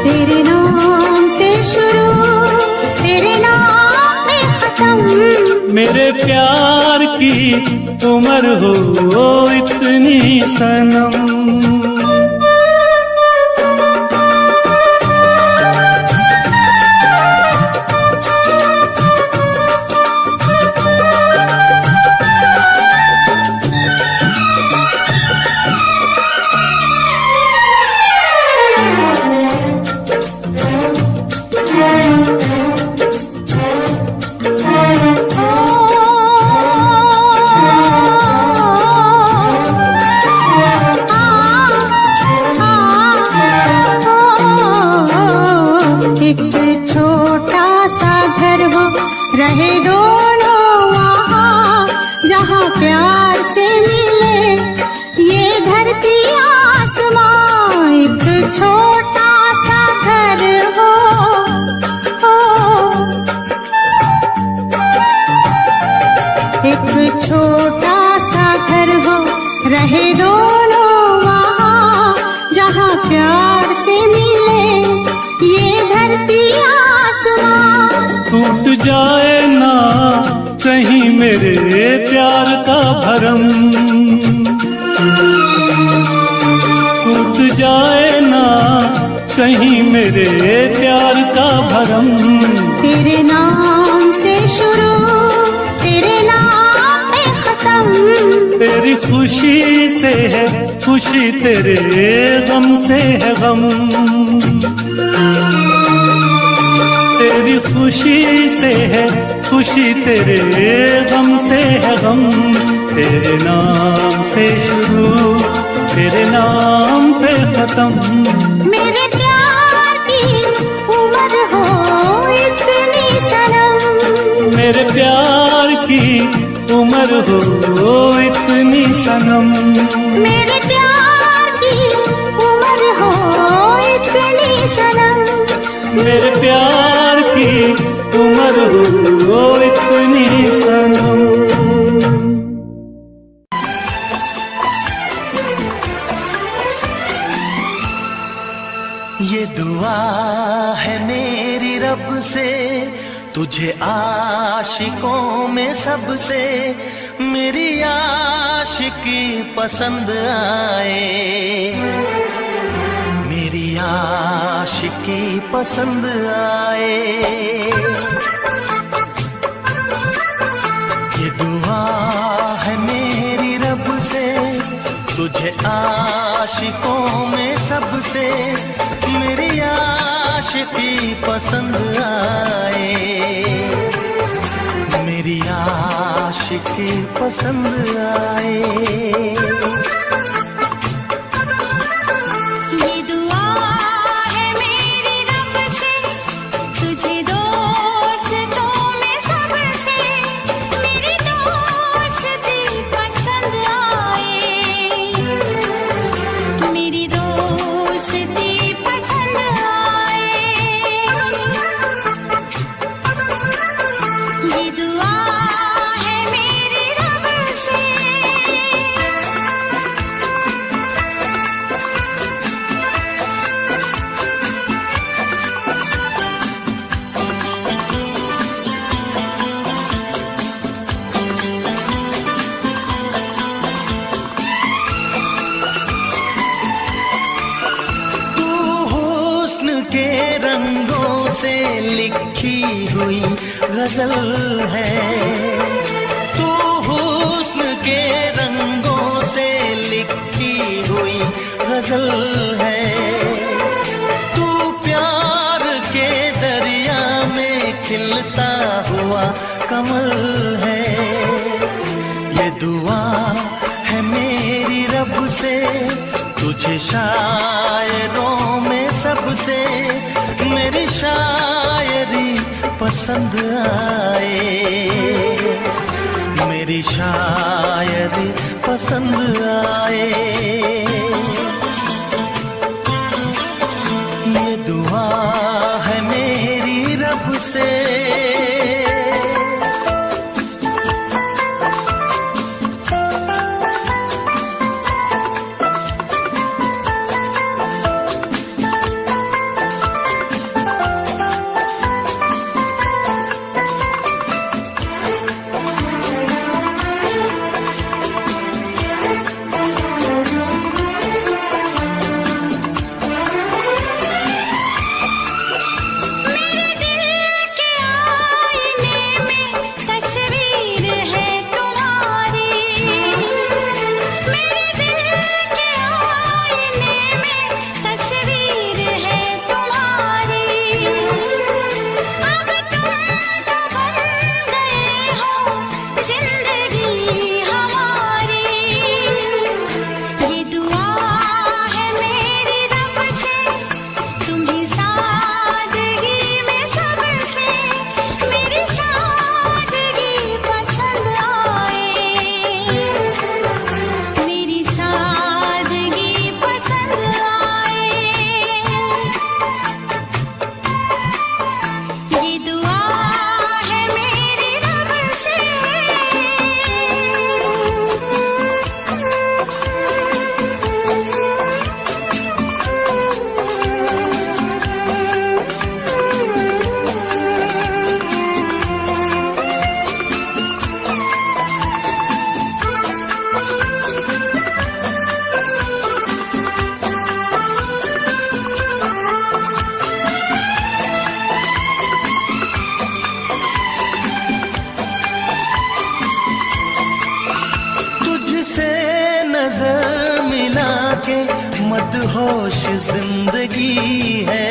तेरे नाम से शुरू तेरे नाम में खत्म। मेरे प्यार की उम्र हो इतनी सनम। रहे दोनों वहाँ जहाँ प्यार से मिले ये धरती आसमां। एक छोटा सा घर हो, एक छोटा सा घर हो, रहे दोनों वहाँ जहाँ प्यार से मिले ये धरती आसमां। टूट जाए ना कहीं मेरे प्यार का भरम, टूट जाए ना कहीं मेरे प्यार का भरम। तेरे नाम से शुरू तेरे नाम पे खत्म। तेरी खुशी से है खुशी, तेरे गम से है गम। तेरी खुशी से है खुशी, तेरे गम से है गम। तेरे नाम से शुरू तेरे नाम पे खत्म। मेरे प्यार की उम्र हो इतनी सनम। मेरे प्यार की उम्र हो इतनी सनम। मेरे प्यार ये दुआ है मेरी रब से, तुझे आशिकों में सबसे मेरी आशिकी पसंद आए, मेरी आशिकी पसंद आए। ये दुआ है मेरी रब से, तुझे आशिकों में सबसे मेरी आशिकी पसंद आए, मेरी आशिकी पसंद आए। के रंगों से लिखी हुई गजल है, तू हुस्न के रंगों से लिखी हुई गजल है, तू प्यार के दरिया में खिलता हुआ कमल है। ये दुआ है मेरी रब से, तुझे शायरों में सबसे मेरी शायरी पसंद आए, मेरी शायरी पसंद आए। ये दुआ है मेरी रब से। नजर मिला के मदहोश जिंदगी है,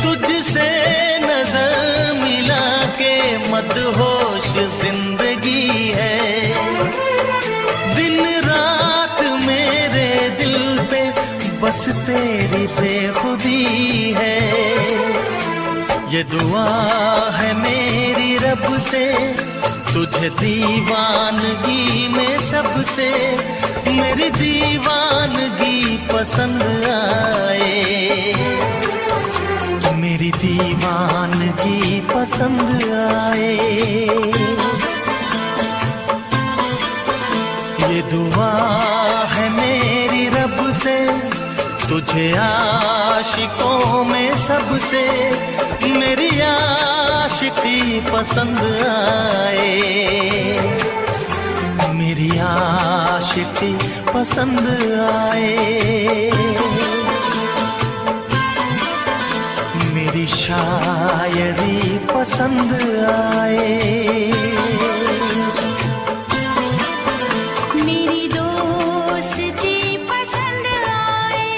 तुझसे नजर मिला के मदहोश जिंदगी है। दिन रात मेरे दिल पे बस तेरी बेखुदी है। ये दुआ है मेरी रब से, तुझे दीवानगी में सबसे मेरी दीवानगी पसंद आए, मेरी दीवानगी पसंद आए। ये दुआ है मेरी रब से, तुझे आशिकों में सबसे मेरी आशिकी पसंद आए, मेरी आशिकी पसंद आए, मेरी शायरी पसंद आए, मेरी दोस्ती पसंद आए।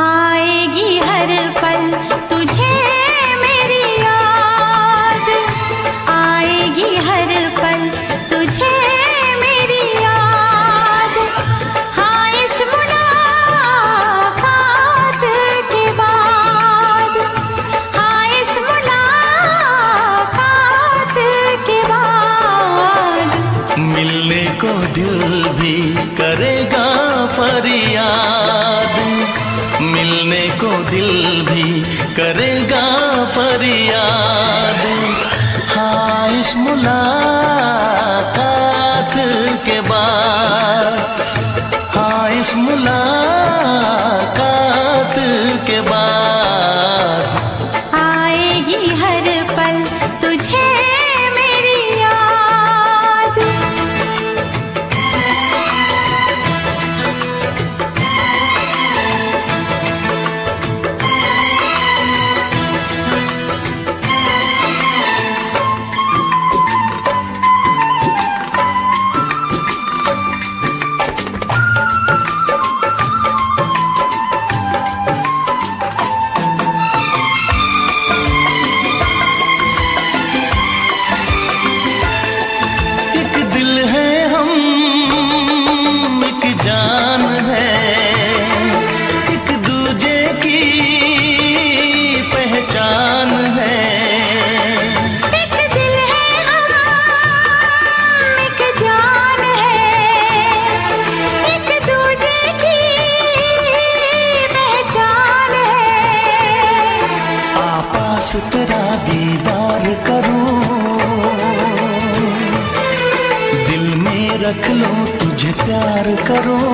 आएगी हर पल तुझे मेरी याद, आएगी हर पल तुझे मेरी याद। हाँ इस मुलाकात के बाद, हाँ इस मुलाकात के बाद मिलने को दिल भी करेगा फरियाद, मिलने को दिल भी करेगा फरियाद। हाँ इस मुलाकात के बाद, हाँ इस मुलाकात के बाद आएगी हर पल तुझे मेरी याद। एक दिल है हम, एक जान है, एक दूजे की पहचान है। एक दिल है हम, एक जान है, एक दूजे की पहचान है। आपास तेरा दीदार करूं, दिल में रख लो तुझे प्यार करूं,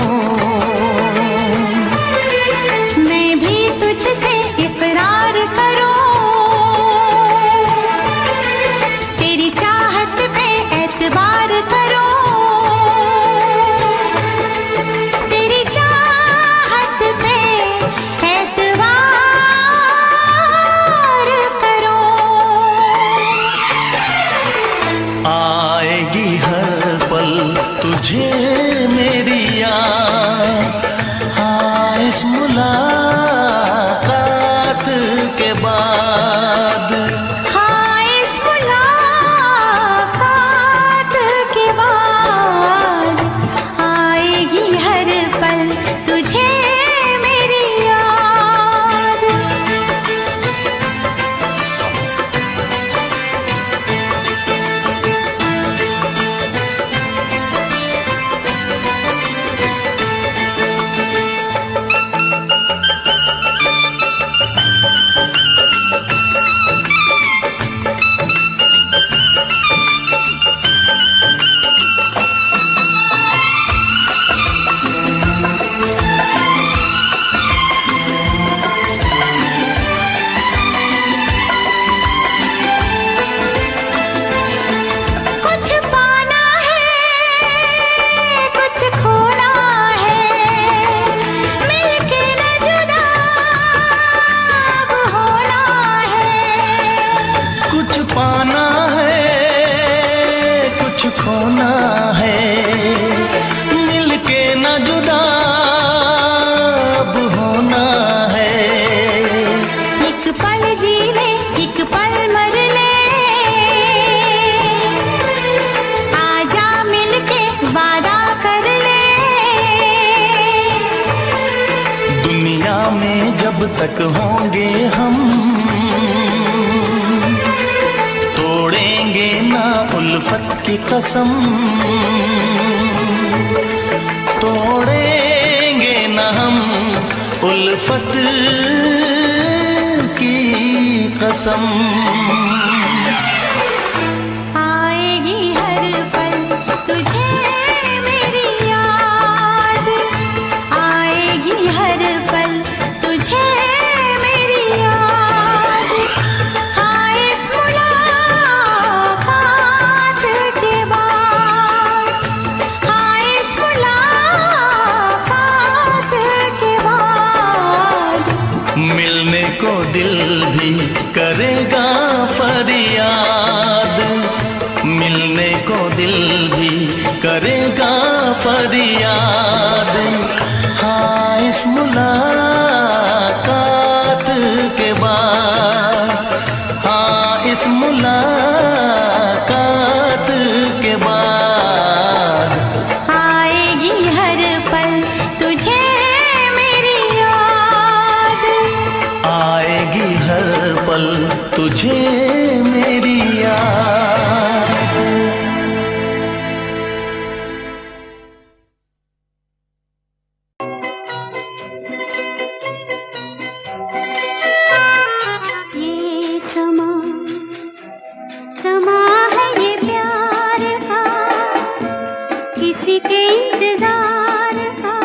मैं भी तुझसे इकरार करूं, तेरी चाहत पे एतबार करूं, तेरी चाहत पे एतबार करूं। आएगी हर पल तुझे मेरी याद। हाँ इस मुलाकात के बाद, हाँ इस मुलाकात के बाद आएगी हर पल तुझे मेरी याद। दुनिया में जब तक होंगे हम, तोड़ेंगे ना उल्फत की कसम, तोड़ेंगे ना हम उल्फत की कसम। आएगी हर पल तुझे मेरी याद, आएगी हर पल तुझे मेरी याद। हाँ इस मुलाकात के बाद, हाँ इस मुलाकात के बाद, मिलने को दिल भी करेगा फरियाद, मिलने को दिल भी करेगा फरियाद। हाँ इस मुलाकात के बाद, हाँ इस मुलाकात के बाद, आएगी हर पल तुझे मेरी याद, आएगी हर पल तुझे मेरी याद। ये समा समा है ये प्यार का, किसी के इंतजार का।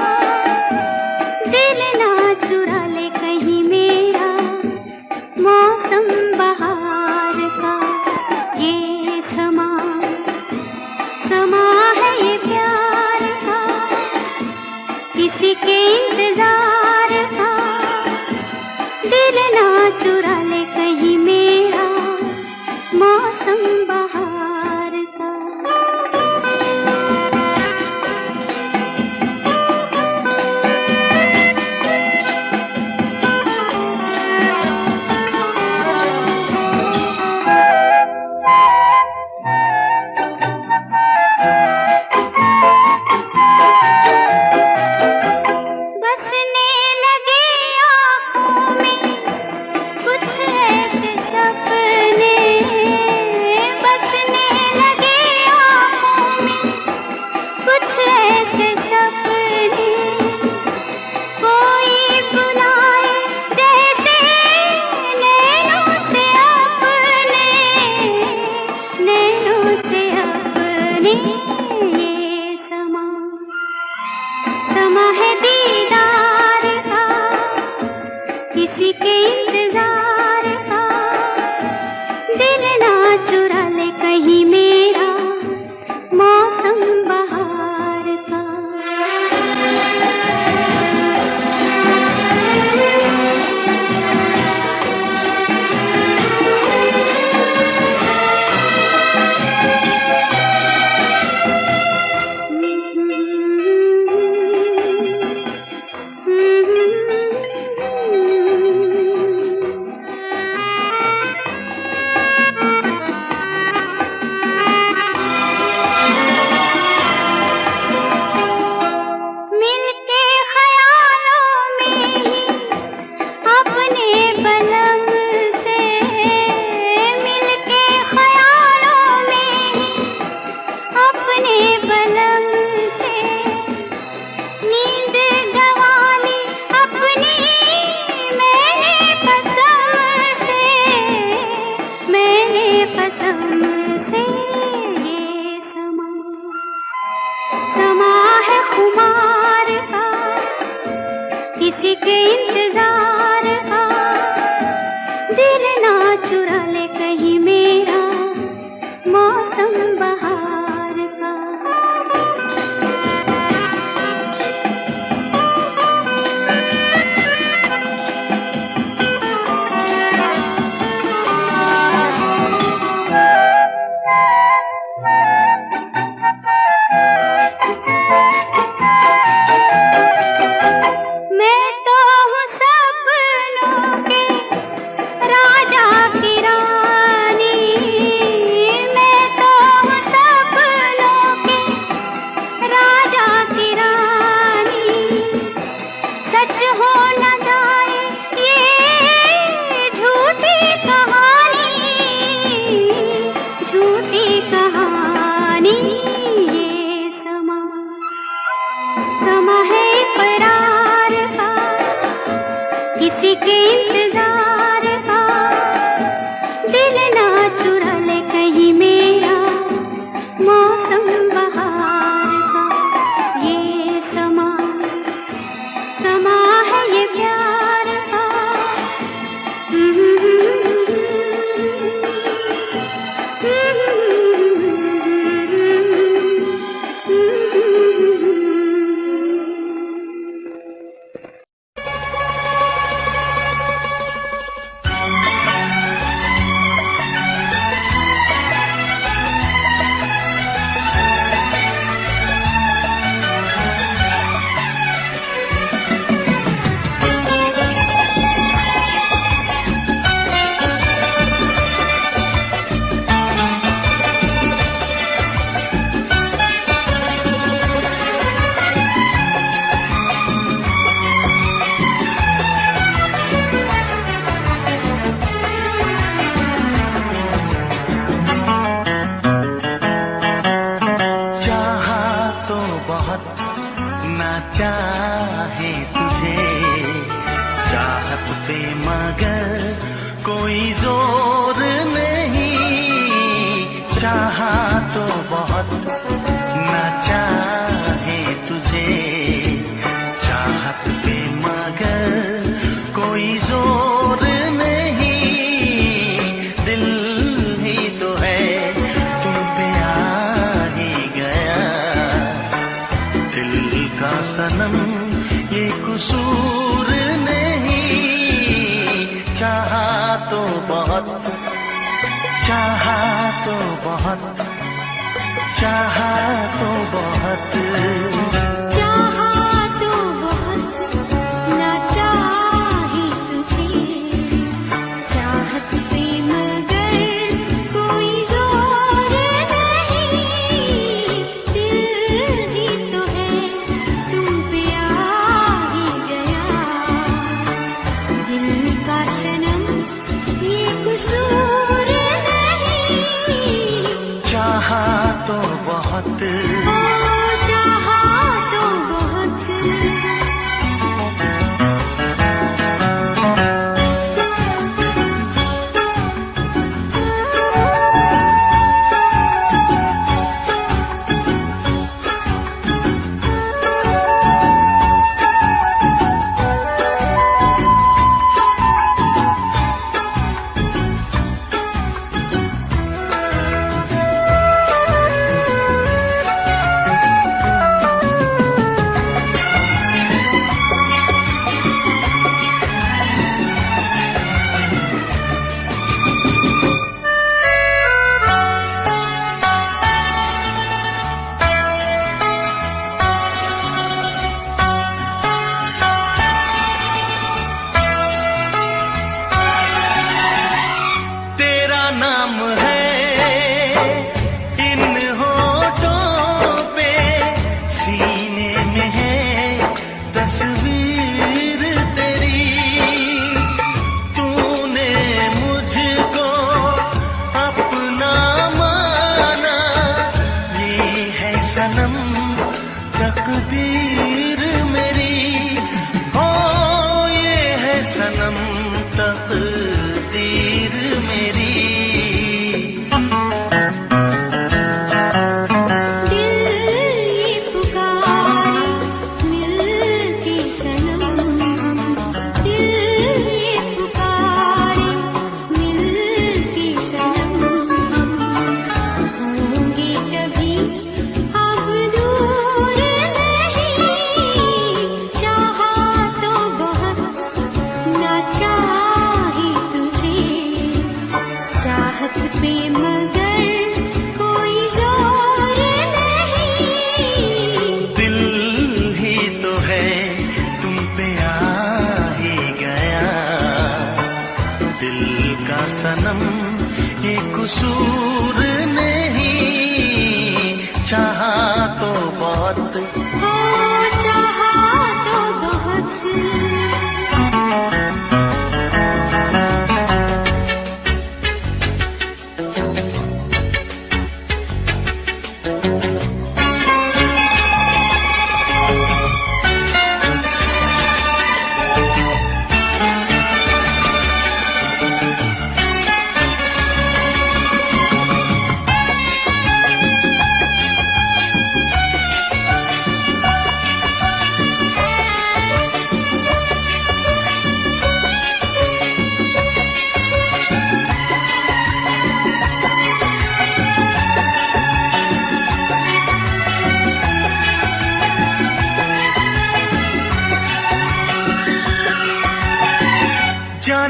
दिल ना चुरा ले कहीं मेरा मौसम बहार का। ये समा समा है ये प्यार का, किसी के इंतजार का। दिल ना चुरा ले कहीं मेरा मौसम बहार का। बसने लगे आँखों में कुछ ऐसे सपने, बसने लगे आँखों में कुछ ऐसे सपने। कोई बुलाए जैसे नैनों से अपने, नैनों से अपने। ये समा समा है दीदार का, किसी के इंतजार का। दिल ना चुरा ले कहीं मेरा मौसम बहार का। मिलके ख्यालों में ही अपने बलम से, मिलके ख्यालों में ही अपने बलम से। नींद गंवाली अपनी मैंने कसम से, मैंने कसम से। ये समा समा है खुमार का, किसी के इंतजार का। दिल ना चुरा ले कहीं मेरा मौसम बहार का। मैं तो हूँ सपनों के राजा की रानी, किसी के इंतजार का दिल ना चुरा ले कहीं मेरा मौसम बहार का। ये समा समा है ये प्यार का। ना चाहे तुझे चाहत पे मगर कोई जोर नहीं। चाहा तो बहुत ना चाहे तुझे चाहत पे मगर कोई जोर नहीं। दिल ही तो है तुम पे आ ही गया दिल का सनम ये कसूर नहीं। चाहा तो बहुत चाहा तो बहुत चाहा तो बहुत चाहा तो बहुत ना चाहे तुझे चाहत पे मगर कोई जोर नहीं। दिल ही तो है तुम पे आ ही गया दिल का सनम ये कसूर नहीं। चाहा तो बहुत चाहा तो बहुत तेरा नाम है इन होठों पे सीने में है तस्वीर तेरी। तूने मुझको अपना माना ये है सनम तकदीर मेरी। हो ये है सनम तकदीर मेरी। पे मगर कोई जोर नहीं। दिल ही तो है तुम पे आ ही गया दिल का सनम ये कसूर नहीं। चाहा तो बहुत चाहा तो बहुत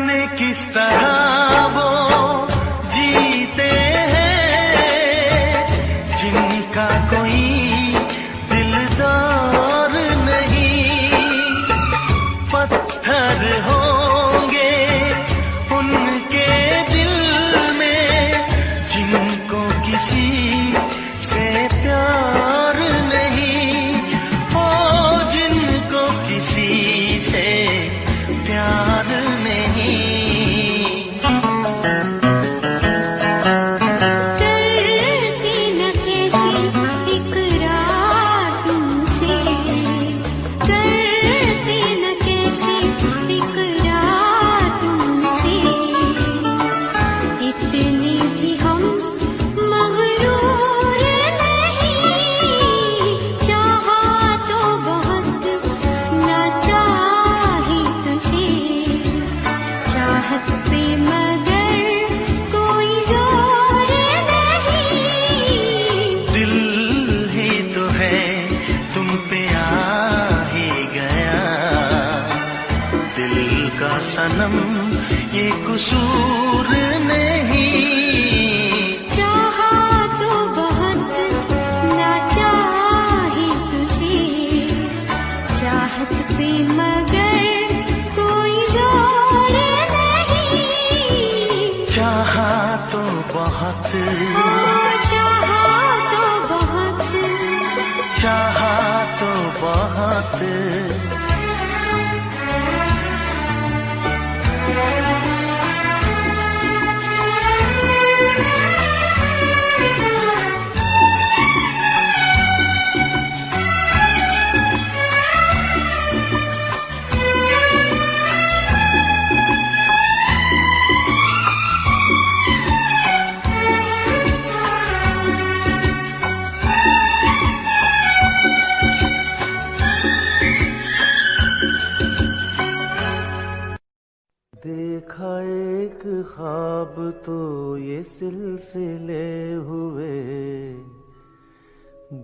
जाने किस तरह वो जीते हैं जिनका कोई दिलदार नहीं। पत्थर होंगे उनके दिल में जिनको किसी से प्यार नहीं, ओ जिनको किसी से प्यार नहीं। करती न कैसी इकरार तुमसे, करती न कैसी इकरार तुमसे, इतने भी हम मगरूर नहीं। चाहा तो बहुत ना चाही तुझे, चाहत पे मगर कोई जोर नहीं। दिल ही तो है तुम पे आ ही गया, दिल का सनम ये कसूर नहीं। चाहा तो बहुत ना चाही तुझे, चाहत पे मगर कोई जोर नहीं। चाहा तो बहुत, चाहा तो बहुत, चाहा तो बहुत। देखा एक ख्वाब तो ये सिलसिले हुए,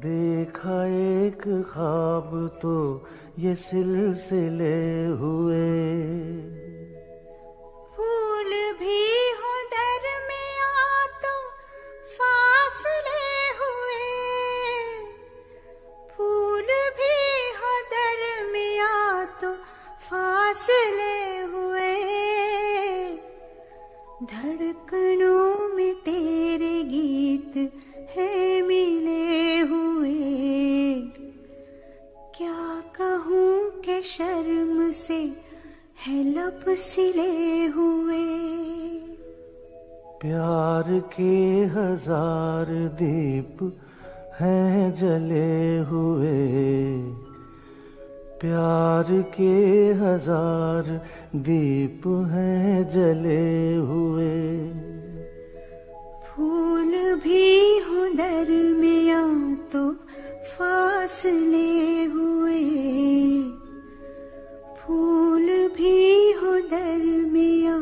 देखा एक ख्वाब तो ये सिलसिले हुए। फूल भी हो दरमिया तो फासले हुए, फूल भी हो दरमिया तो फासले हुए। धड़कनों में तेरे गीत है मिले हुए। क्या कहूँ कि शर्म से है लब सिले हुए। प्यार के हजार दीप हैं जले हुए, प्यार के हजार दीप हैं जले हुए। फूल भी हो दरमिया तो फासले हुए, फूल भी हो दरमिया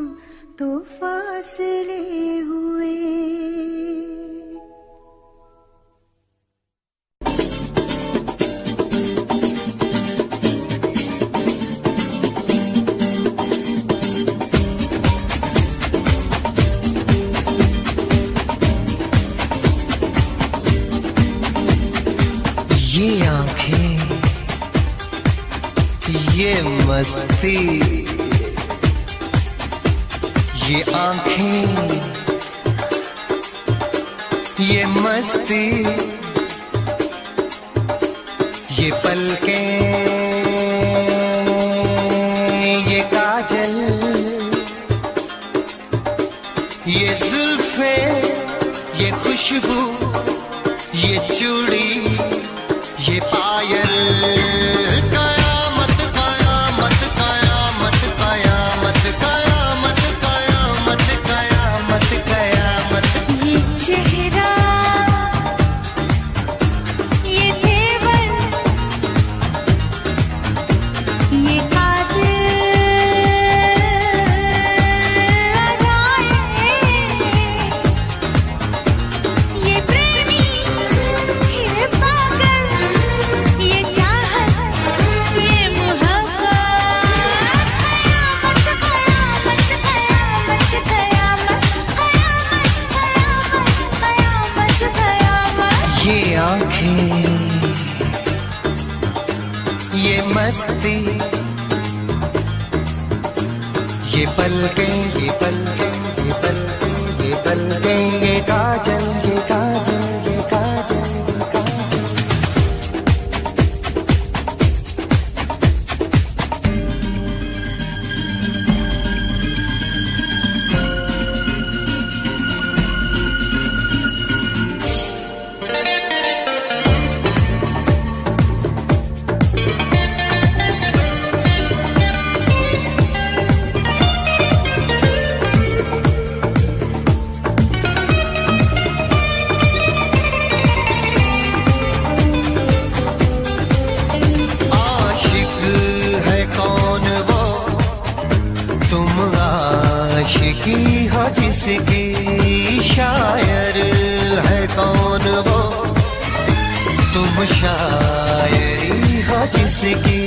तो फासले हुए। ये आंखें, ये मस्ती, ये आंखें, ये मस्ती, ये पलकें, ये काजल, ये जुल्फे, ये खुशबू, ये चूड़ी, ये पायल। कयामत कयामत कयामत कयामत कयामत कयामत कयामत कयामत। ये चेहरा, ये तेवर, ये कातिल अदाएं, ये प्रेमी, ये पागल, ये पलकें, ये पलकें, ये पलकें, ये पलकें, ये काजल, ये काजल, ये काजल, ये काजल। आशिकी हो जिसकी, शायर है कौन वो, तुम शायरी हो जिसकी।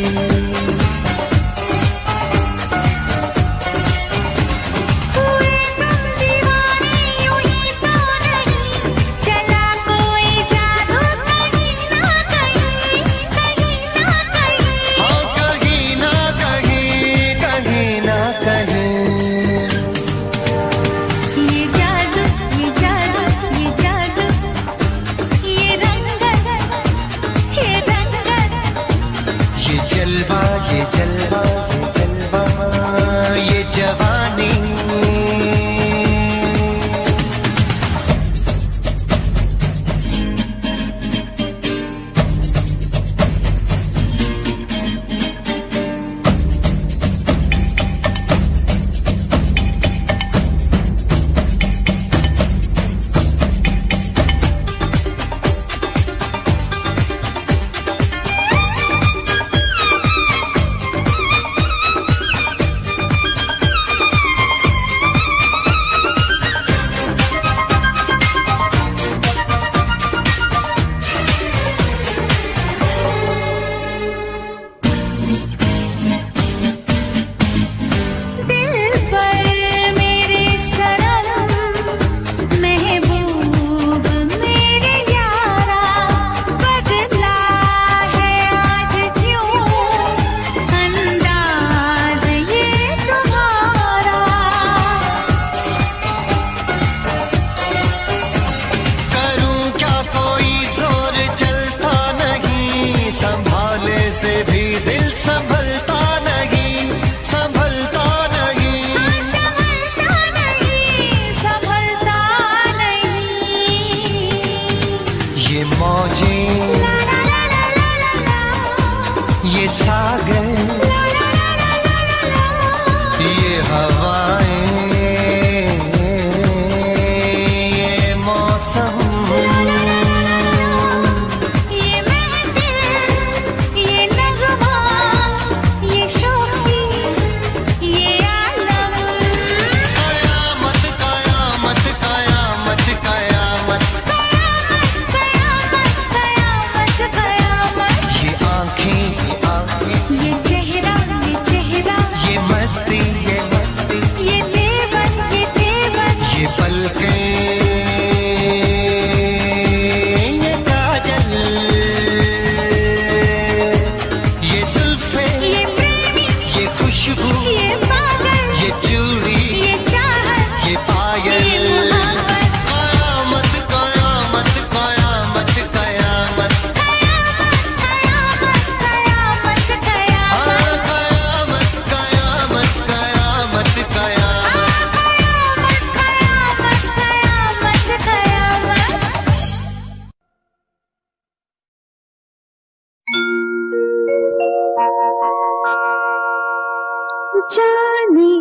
जाने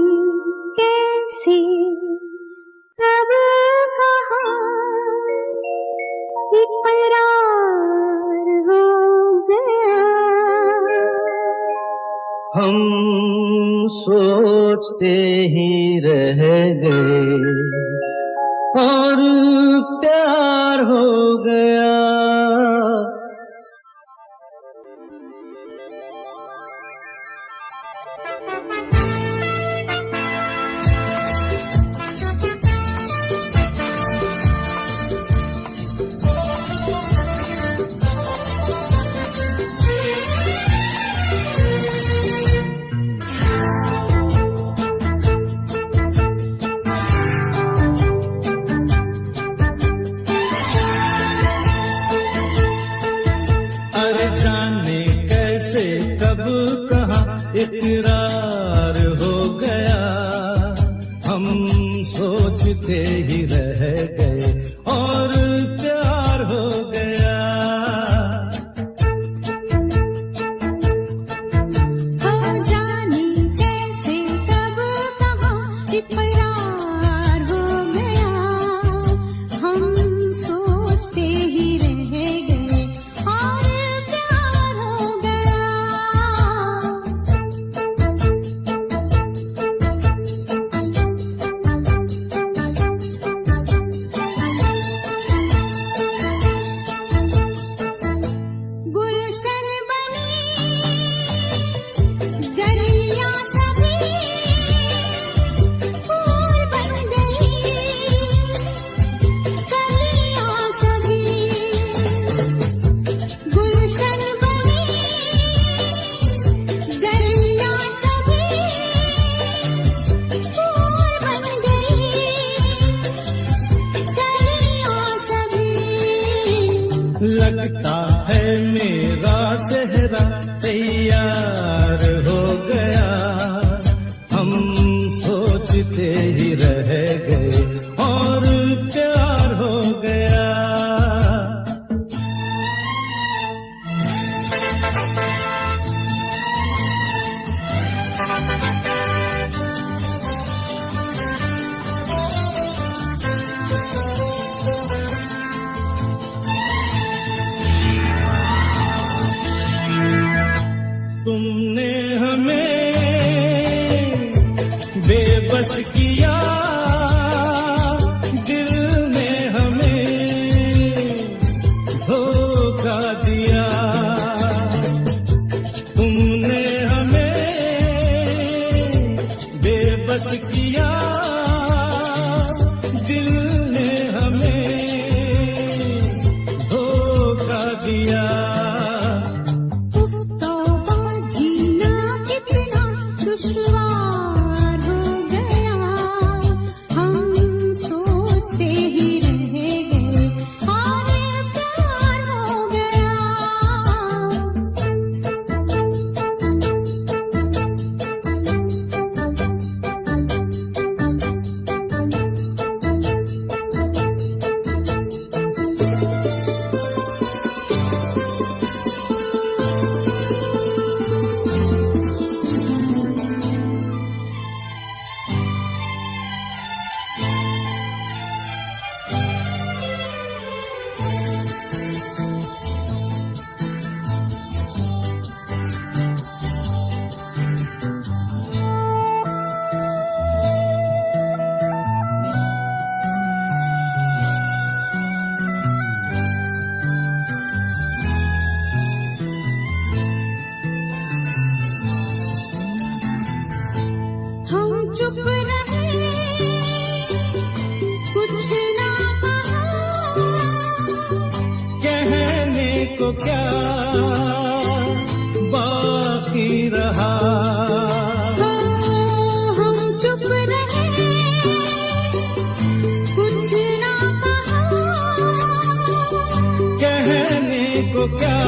कैसे कब कहाँ इकरार हो गया। हम सोचते ही रह गए और प्यार हो गया। सोचते ही रह गए और प्यार हो गया। हो जाने कैसे कब कहाँ इकरार हो गया, हम सोचते ही रह गए और प्यार हो गया। गुलशन बनी गलियां सभी फूल बन गई, गलियां सभी गुलशन बनी गलियां सभी फूल बन गई, गलियां सभी। लगता है मेरा सेहरा तैयार हो गया, हम सोचते ही रह गए और प्यार हो गया। तुमने हमें बेबस किया, दिल ने हमें धोखा दिया। तुमने हमें बेबस किया, दिल ने हमें धोखा दिया। जीना कितना दुश्वार हो गया, हम सोचते ही रह गए और प्यार हो गया। हम चुप रहे, कुछ ना कहा, कहने को क्या बाकी रहा। हम चुप रहे, कुछ ना कहा, कहने को क्या